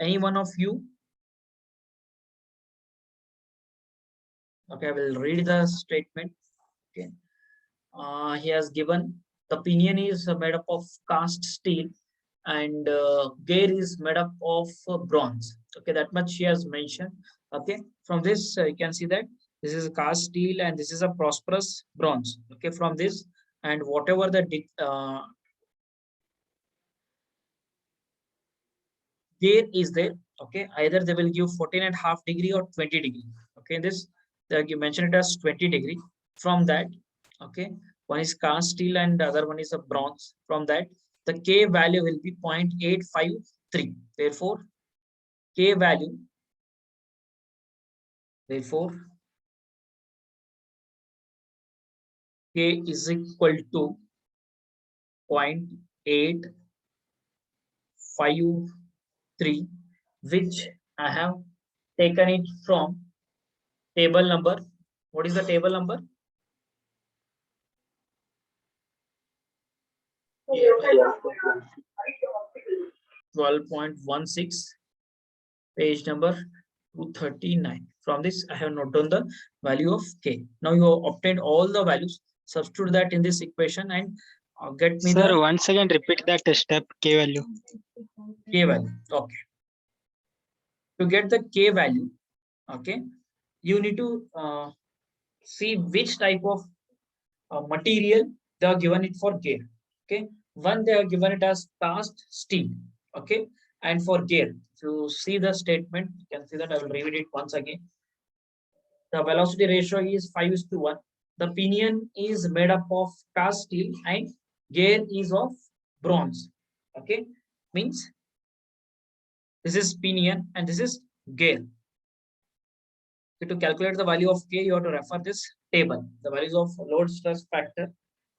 Any one of you? Okay, I will read the statement. Okay. He has given the pinion is made up of cast steel and gear is made up of bronze. Okay, that much he has mentioned. Okay, from this you can see that this is a cast steel and this is a prosperous bronze. Okay, from this and whatever the gear is there. Okay, either they will give 14.5 degree or 20 degree. Okay, this they mentioned it as 20 degree. From that, okay, one is cast steel and the other one is a bronze. From that, the K value will be 0.853. Therefore, K value, therefore, K is equal to 0.853, which I have taken it from table number. What is the table number? 12.16, page number 239. From this, I have noted down the value of K. Now you have obtained all the values. Substitute that in this equation and get me Sir, the once again repeat that step K value. K value. Okay. To get the K value, okay, you need to see which type of material they are given it for gear. Okay, one they are given it as cast steel. Okay, and for gear, if you see the statement, you can see that I will read it once again. The velocity ratio is 5:1. The pinion is made up of cast steel and gear is of bronze. Okay, means this is pinion and this is gear. So to calculate the value of K, you have to refer this table. The values of load stress factor,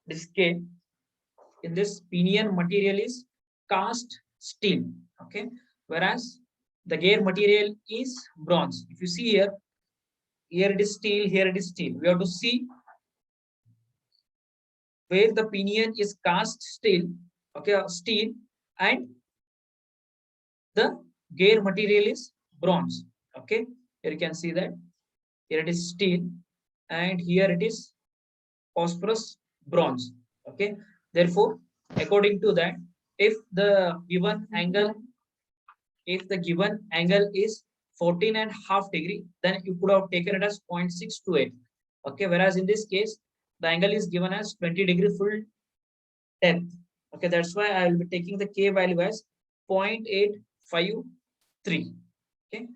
this K. In this pinion material is cast steel. Okay, whereas the gear material is bronze. If you see here, here it is steel, here it is steel. We have to see where the pinion is cast steel, okay, steel, and the gear material is bronze. Okay, here you can see that here it is steel, and here it is phosphorus bronze. Okay, therefore, according to that, if the given angle is 14.5 degree, then you could have taken it as 0.628. Okay, whereas in this case, the angle is given as 20 degree full depth. Okay, that's why I will be taking the K value as 0.853. Okay,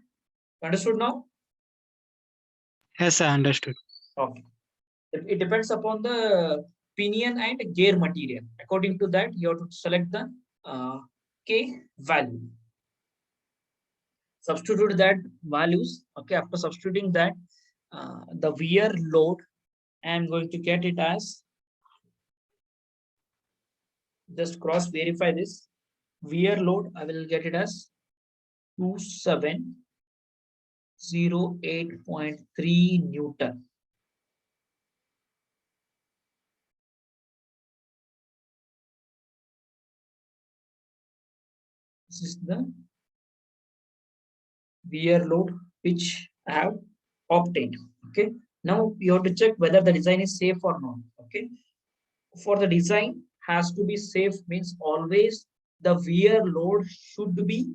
understood now? Yes, I understood. Okay. It depends upon the pinion and gear material. According to that, you have to select the K value. Substitute that values. Okay, after substituting that, the wear load, I am going to get it as, just cross verify this. Wear load, I will get it as 2708.3 Newton. This is the wear load which I have obtained. Okay, now you have to check whether the design is safe or not. Okay, for the design has to be safe, means always the wear load should be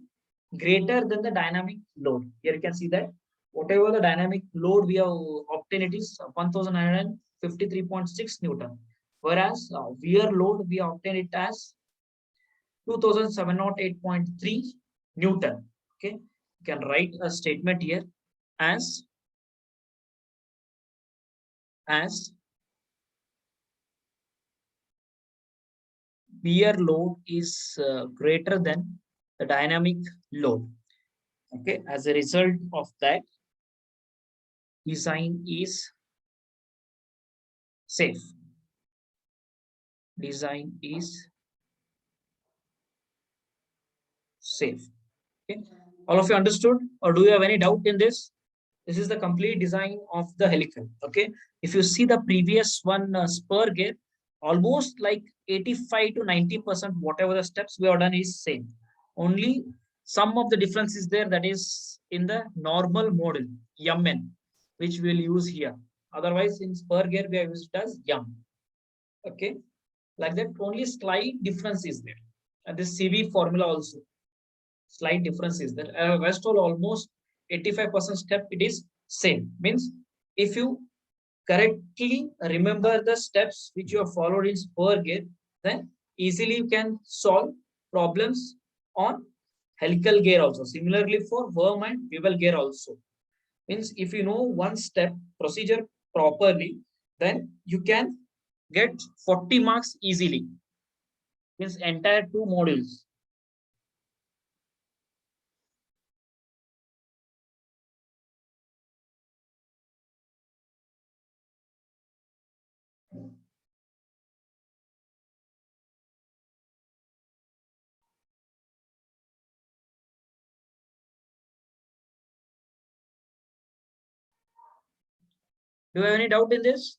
greater than the dynamic load. Here you can see that whatever the dynamic load we have obtained, it is 1953.6 Newton, whereas wear load we obtain it as 2708.3 Newton. Okay, you can write a statement here as wear load is greater than the dynamic load. Okay, as a result of that, design is safe. Design is safe. Okay, all of you understood, or do you have any doubt in this? This is the complete design of the helical. Okay, if you see the previous one, spur gear, almost like 85 to 90%, whatever the steps we have done is same. Only some of the difference is there, that is in the normal model MN, which we will use here. Otherwise, in spur gear we have used it as YM. Okay, like that, only slight difference is there. And this CV formula also slight difference is there. Rest all almost 85% step it is same. Means if you correctly remember the steps which you have followed in spur gear, then easily you can solve problems on helical gear also. Similarly for worm and bevel gear also. Means if you know one step procedure properly, then you can get 40 marks easily. Means entire 2 modules. Do you have any doubt in this?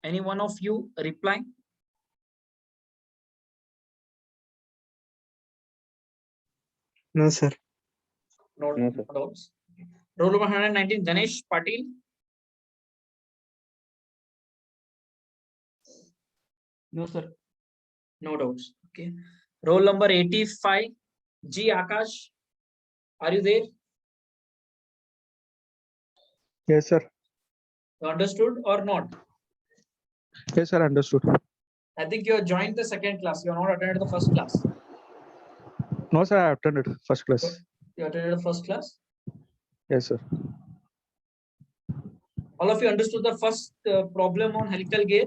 Any one of you reply? No, sir. No, No, sir. doubts. Roll number 119, Ganesh Patil. No, sir. No doubts. Okay. Roll number 85, G Akash. Are you there? Yes, sir. You understood or not? Yes, sir. Understood. I think you have joined the second class. You have not attended the first class. No, sir. I attended first class. You attended the first class. Yes, sir. All of you understood the first problem on helical gear.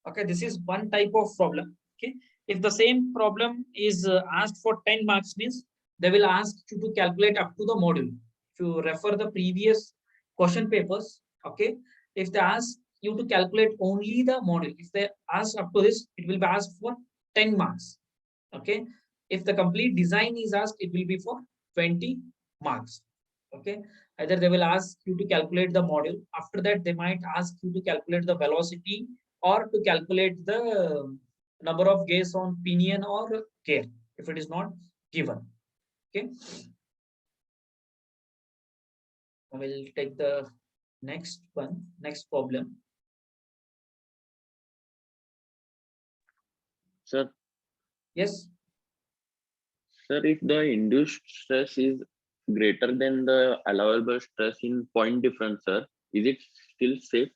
Okay, this is one type of problem. Okay, if the same problem is asked for 10 marks, means they will ask you to calculate up to the module. If you refer the previous question papers, okay, if they ask you to calculate only the module, if they ask up to this, it will be asked for 10 marks. Okay, if the complete design is asked, it will be for 20 marks. Okay, either they will ask you to calculate the module. After that, they might ask you to calculate the velocity or to calculate the number of gears on pinion or gear if it is not given. Okay, I will take the next one, next problem. Sir, Yes, if the induced stress is greater than the allowable stress in point difference, sir, is it still safe?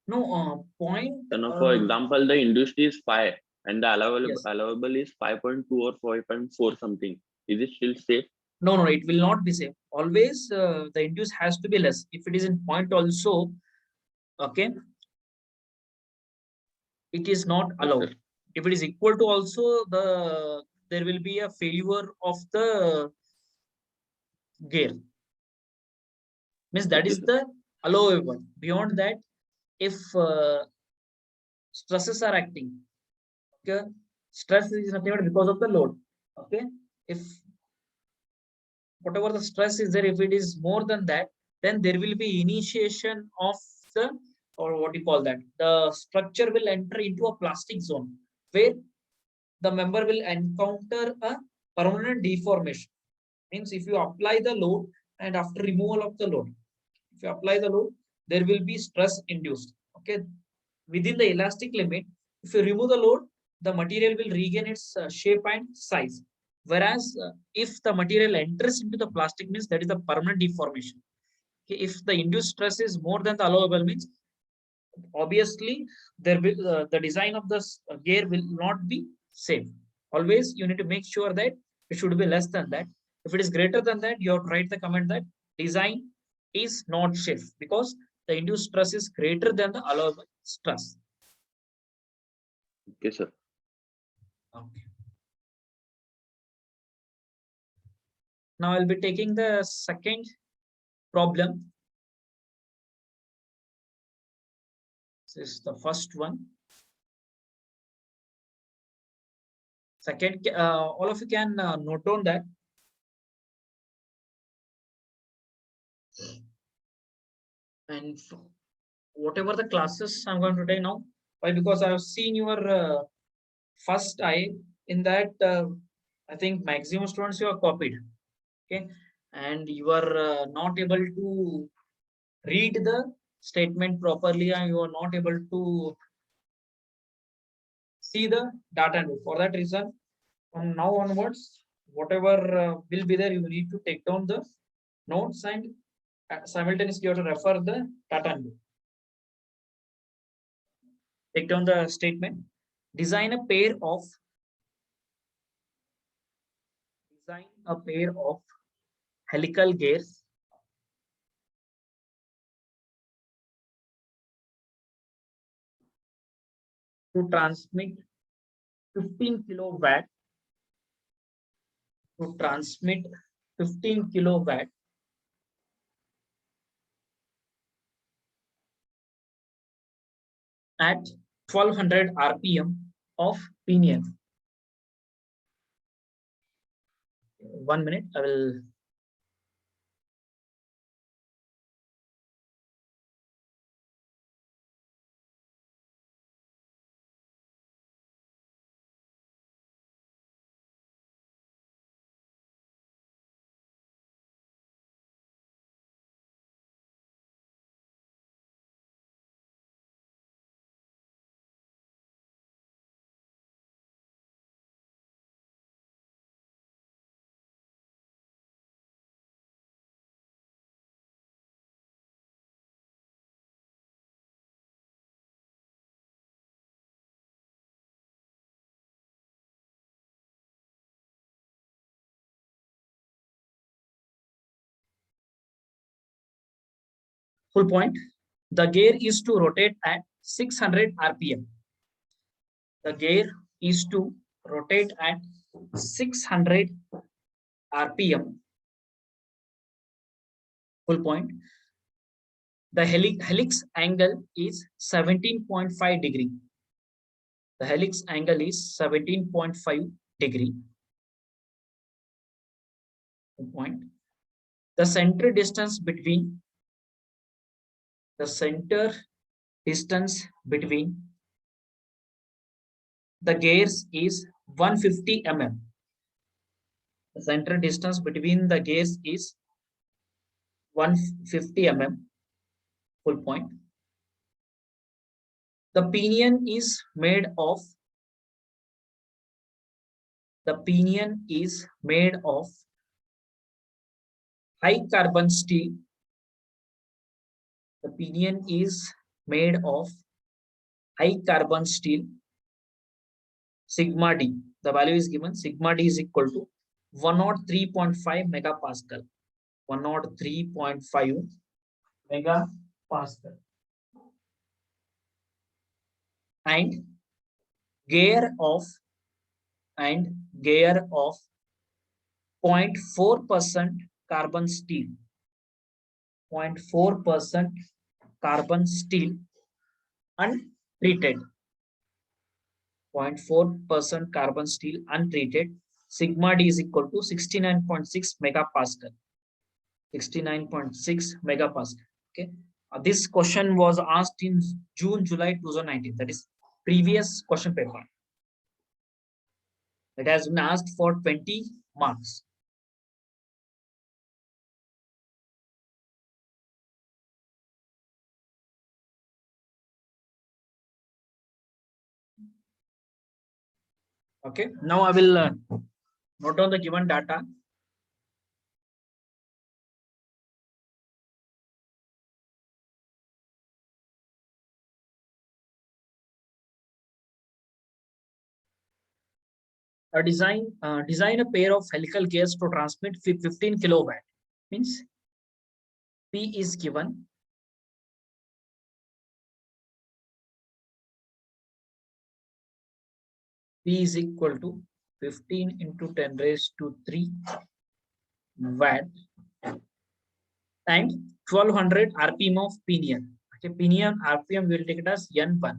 no point. So now, for example, the induced is 5 and the Yes. allowable is 5.2 or 5.4 something. Is it still safe? No, it will not be safe. Always the induce has to be less. If it is in point also, okay, it is not allowed. Sir. If it is equal to also, there will be a failure of the gear. Means that Okay, is sir. the allowable. Beyond that, if stresses are acting, okay, stress is nothing but because of the load. Okay, if whatever the stress is there, if it is more than that, then there will be initiation of the, or what you call that, the structure will enter into a plastic zone where the member will encounter a permanent deformation. Means if you apply the load and after removal of the load, if you apply the load, there will be stress induced. Okay, within the elastic limit, if you remove the load, the material will regain its shape and size. Whereas if the material enters into the plastic, means that is the permanent deformation. Okay, if the induced stress is more than the allowable, means obviously there will the design of the gear will not be safe. Always you need to make sure that it should be less than that. If it is greater than that, you have to write the comment that design is not safe because the induced stress is greater than the allowable stress. Okay, sir. Okay. Now I'll be taking the second problem. This is the first one. Second, all of you can note down that. And whatever the classes I'm going to take now, why? Because I have seen your first eye in that. I think maximum students you are copied. Okay, and you are not able to read the statement properly, and you are not able to see the data. And for that reason, from now onwards, whatever will be there, you need to take down the notes and simultaneously you have to refer the data. And take down the statement. Design a pair of helical gears to transmit 15 kilowatt to transmit 15 kilowatt at 1200 rpm of pinion. 1 minute, I will Full point. The gear is to rotate at 600 RPM. The gear is to rotate at 600 RPM. Full point. The helix angle is 17.5 degree. The helix angle is 17.5 degree. Full point. The center distance between the gears is 150 mm. The center distance between the gears is 150 mm. Full point. The pinion is made of high carbon steel. The pinion is made of high carbon steel. Sigma D, the value is given. Sigma D is equal to 103.5 megapascal. 103.5 megapascal. And gear of 0.4% carbon steel. 0.4% carbon steel untreated. 0.4% carbon steel untreated. Sigma D is equal to 69.6 megapascal. 69.6 megapascal. Okay. This question was asked in July 2019. That is previous question paper. It has been asked for 20 marks. Okay, now I will note down the given data. Design a pair of helical gears to transmit 15 kilowatt. Means P is given. P is equal to 15 into 10 raised to 3 watt and 1200 RPM of pinion. Okay, pinion RPM we will take it as N1.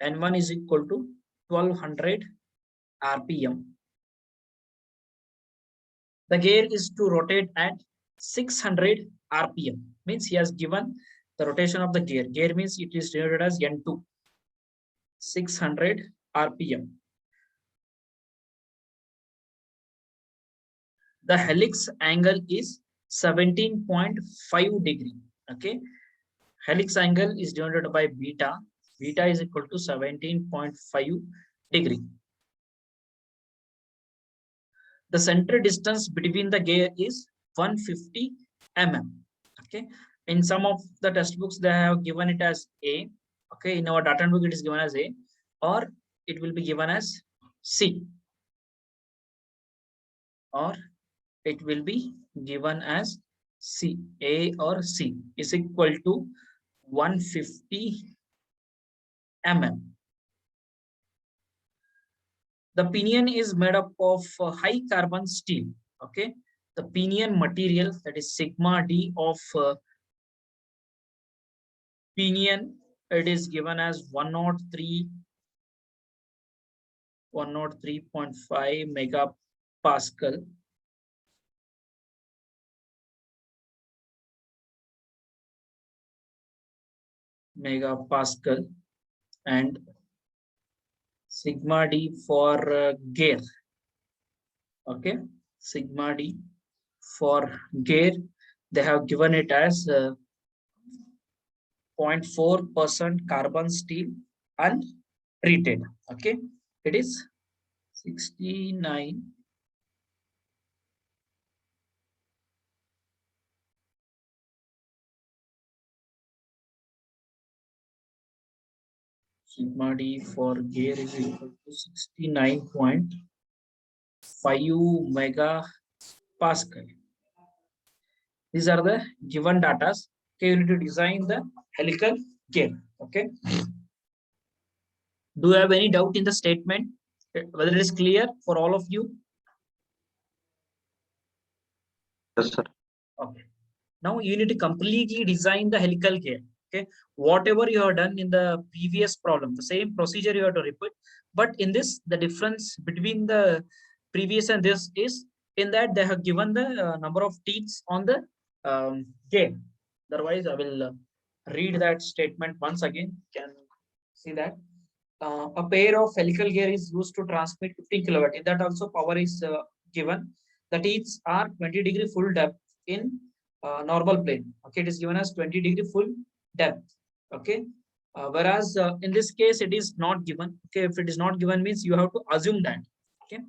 N1 is equal to 1200 RPM. The gear is to rotate at 600 RPM. Means he has given the rotation of the gear. Gear means it is denoted as N2. 600 RPM. The helix angle is 17.5 degree. Okay. Helix angle is denoted by beta. Beta is equal to 17.5 degree. The center distance between the gear is 150 mm. Okay. In some of the textbooks, they have given it as A. Okay. In our data book, it is given as A, or it will be given as C. Or it will be given as C. A or C is equal to 150 mm. The pinion is made up of high carbon steel. Okay. The pinion material, that is sigma D of pinion, it is given as 103.5 megapascal. Megapascal, and sigma D for gear. Okay, sigma D for gear, they have given it as 0.4% carbon steel untreated. Okay, it is 69. Sigma D for gear is equal to 69.5 megapascal. These are the given data. Okay, you need to design the helical gear. Okay. Do you have any doubt in the statement? Whether it is clear for all of you? Yes, sir. Okay. Now you need to completely design the helical gear. Okay. Whatever you have done in the previous problem, the same procedure you have to repeat. But in this, the difference between the previous and this is in that they have given the number of teeth on the gear. Otherwise, I will read that statement once again. Can see that. A pair of helical gear is used to transmit 15 kilowatt. In that also power is given. The teeth are 20-degree full depth in normal plane. Okay, it is given as 20-degree full depth. Okay, whereas in this case it is not given. Okay, if it is not given means you have to assume that. Okay,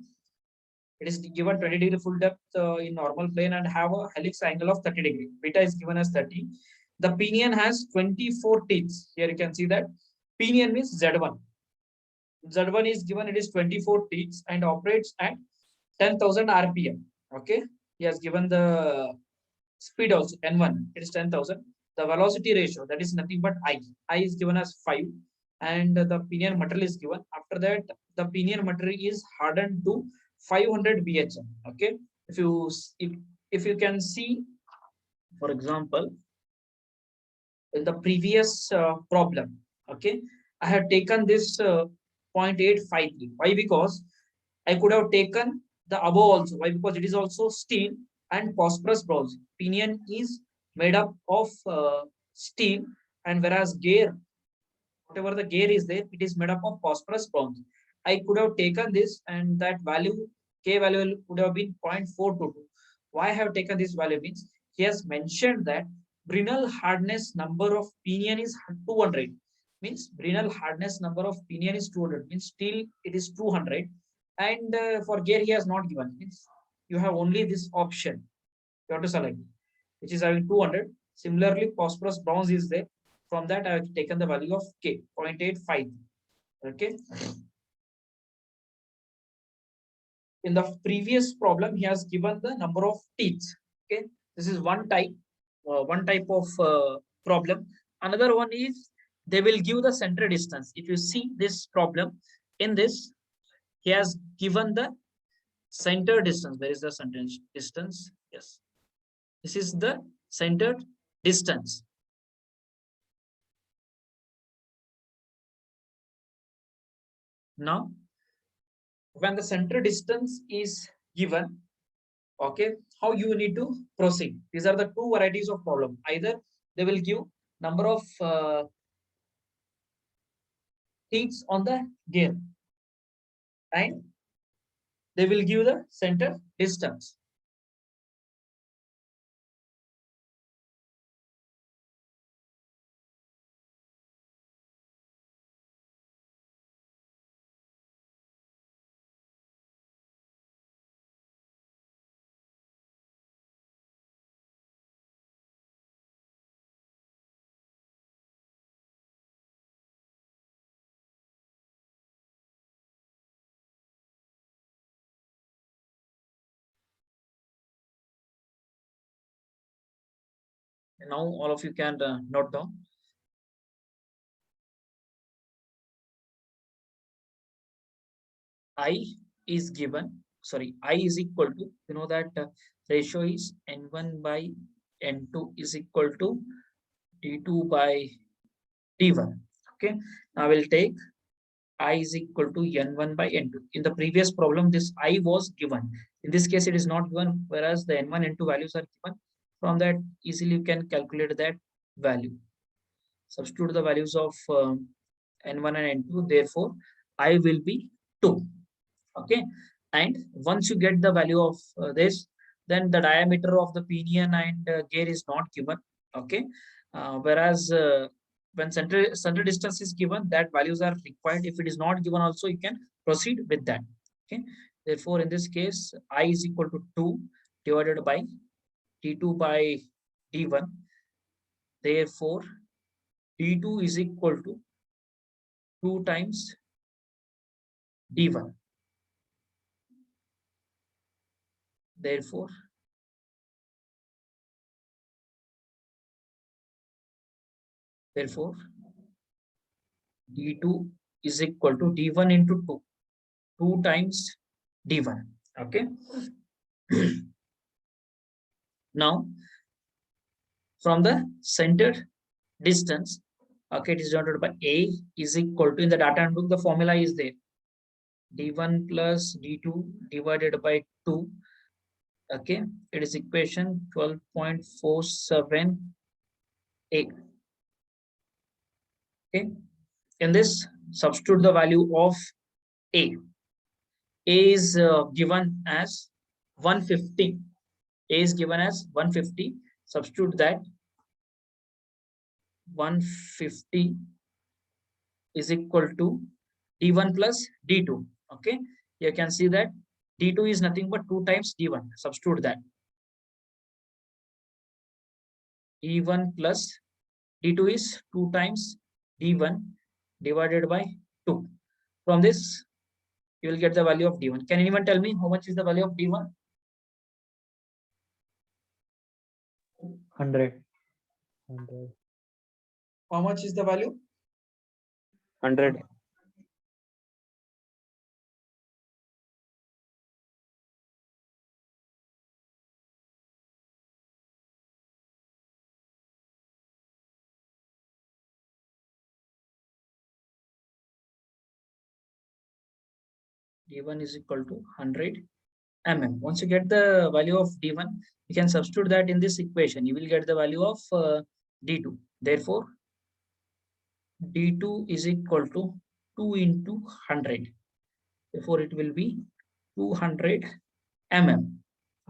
it is given 20-degree full depth in normal plane and have a helix angle of 30 degree. Beta is given as 30. The pinion has 24 teeth. Here you can see that pinion means Z1. Z1 is given, it is 24 teeth and operates at 10,000 RPM. Okay, he has given the speed also N1, it is 10,000. The velocity ratio, that is nothing but I. I is given as 5, and the pinion material is given. After that, the pinion material is hardened to 500 BHM. Okay, if you can see, for example, in the previous problem, okay, I had taken this 0.853. Why? Because I could have taken the above also. Why? Because it is also steel and phosphorus bronze. Pinion is made up of steel, and whereas gear, whatever the gear is there, it is made up of phosphorus bronze. I could have taken this, and that value, K value, would have been 0.422. Why I have taken this value means he has mentioned that Brinell hardness number of pinion is 200. Means Brinell hardness number of pinion is 200. Means steel it is 200, and for gear he has not given. Means you have only this option you have to select, which is having 200. Similarly, phosphorus bronze is there. From that, I have taken the value of K, 0.85. Okay. In the previous problem, he has given the number of teeth. Okay. This is one type of problem. Another one is they will give the center distance. If you see this problem, in this, he has given the center distance. Where is the center distance? Yes. This is the centered distance. Now, when the center distance is given, okay, how you need to proceed? These are the two varieties of problem. Either they will give number of teeth on the gear, and they will give the center distance. Now all of you can note down. I is given, sorry, I is equal to, you know that ratio is N1 by N2 is equal to D2 by D1. Okay, I will take I is equal to N1 by N2. In the previous problem, this I was given. In this case, it is not given, whereas the N1 and N2 values are given. From that, easily you can calculate that value. Substitute the values of N1 and N2. Therefore, I will be 2. Okay, and once you get the value of this, then the diameter of the pinion and gear is not given. Okay, whereas when center distance is given, that values are required. If it is not given also, you can proceed with that. Okay, therefore in this case, I is equal to 2 divided by D2 by D1. Therefore D2 is equal to 2 times D1. Therefore Therefore, D2 is equal to D1 into 2. 2 times D1. Okay. Now, from the centered distance, okay, it is denoted by A is equal to, in the data handbook, the formula is there. D1 plus D2 divided by 2. Okay, it is equation 12.47A. Okay, in this, substitute the value of A. A is given as 150. A is given as 150. Substitute that. 150 is equal to D1 plus D2. Okay, you can see that D2 is nothing but 2 times D1. Substitute that. D1 plus D2 is 2 times D1 divided by 2. From this, you will get the value of D1. Can anyone tell me how much is the value of D1? 100. How much is the value? 100. D1 is equal to 100 mm. Once you get the value of D1, you can substitute that in this equation. You will get the value of D2. Therefore, D2 is equal to 2 into 100. Therefore, it will be 200 mm.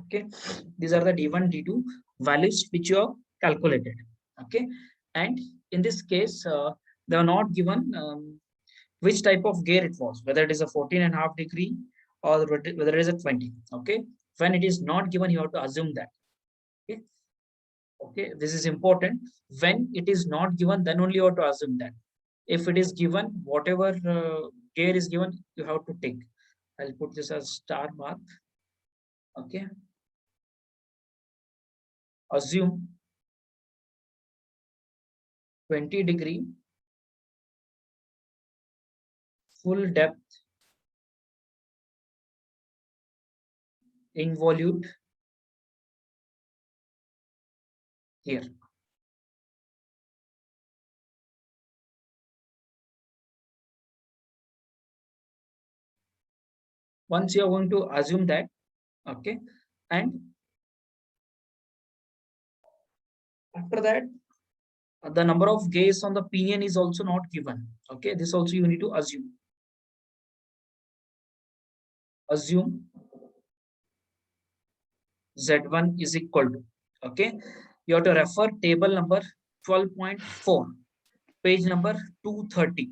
Okay, these are the D1, D2 values which you have calculated. Okay, and in this case, they are not given which type of gear it was, whether it is a 14.5 degree or whether it is a 20. Okay, when it is not given, you have to assume that. Okay, okay, this is important. When it is not given, then only you have to assume that. If it is given, whatever gear is given, you have to take. I'll put this as star mark. Okay, assume 20 degree full depth involute here. Once you are going to assume that, okay, and after that, the number of gears on the pinion is also not given. Okay, this also you need to assume. Assume Z1 is equal to, okay, you have to refer table number 12.4, page number 230.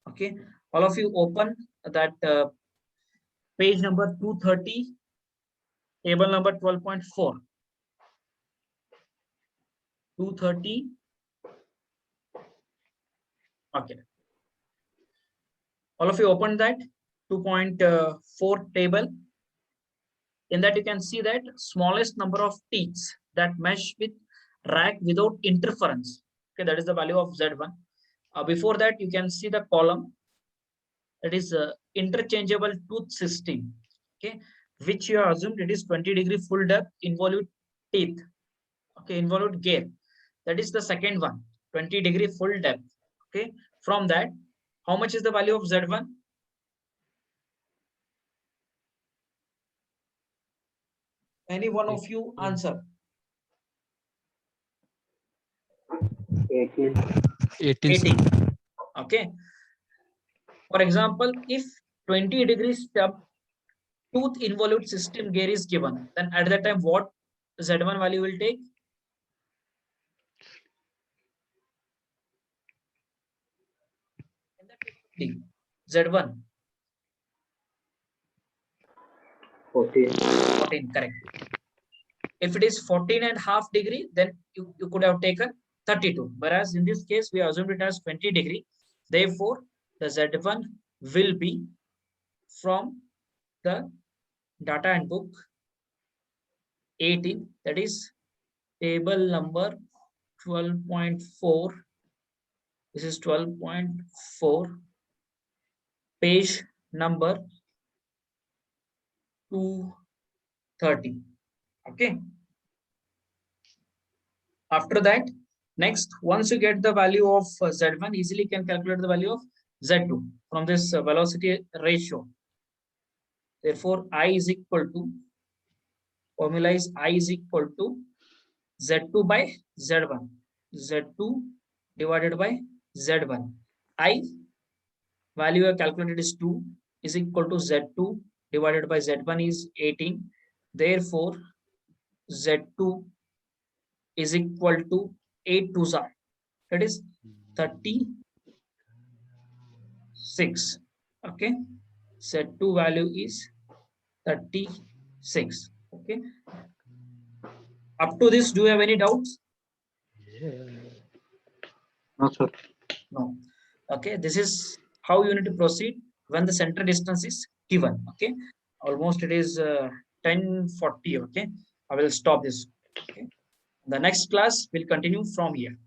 Okay, all of you open that page number 230, table number 12.4. 230. Okay, all of you open that 2.4 table. In that, you can see that smallest number of teeth that mesh with rack without interference. Okay, that is the value of Z1. Before that, you can see the column. That is interchangeable tooth system. Okay, which you have assumed it is 20 degree full depth involute teeth. Okay, involute gear. That is the second one, 20 degree full depth. Okay, from that, how much is the value of Z1? Any one of you answer. 18. Okay. For example, if 20 degree stub tooth involute system gear is given, then at that time what Z1 value will take? Z1. 14, correct. If it is 14.5 degree, then you could have taken 32. Whereas in this case, we assumed it as 20 degree. Therefore, the Z1 will be from the data handbook 18, that is table number 12.4, This is 12.4, page number 230. Okay. After that, next, once you get the value of Z1, easily can calculate the value of Z2 from this velocity ratio. Therefore, I is equal to, formula is I is equal to Z2 by Z1. Z2 divided by Z1. I value I calculated is 2 is equal to Z2 divided by Z1 is 18. Therefore, Z2 is equal to 8 2s are, that is 36. Okay, Z2 value is 36. Okay, up to this, do you have any doubts? No, sir. No. Okay, this is how you need to proceed when the center distance is given. Okay, almost it is 10:40. Okay, I will stop this. Okay, the next class will continue from here.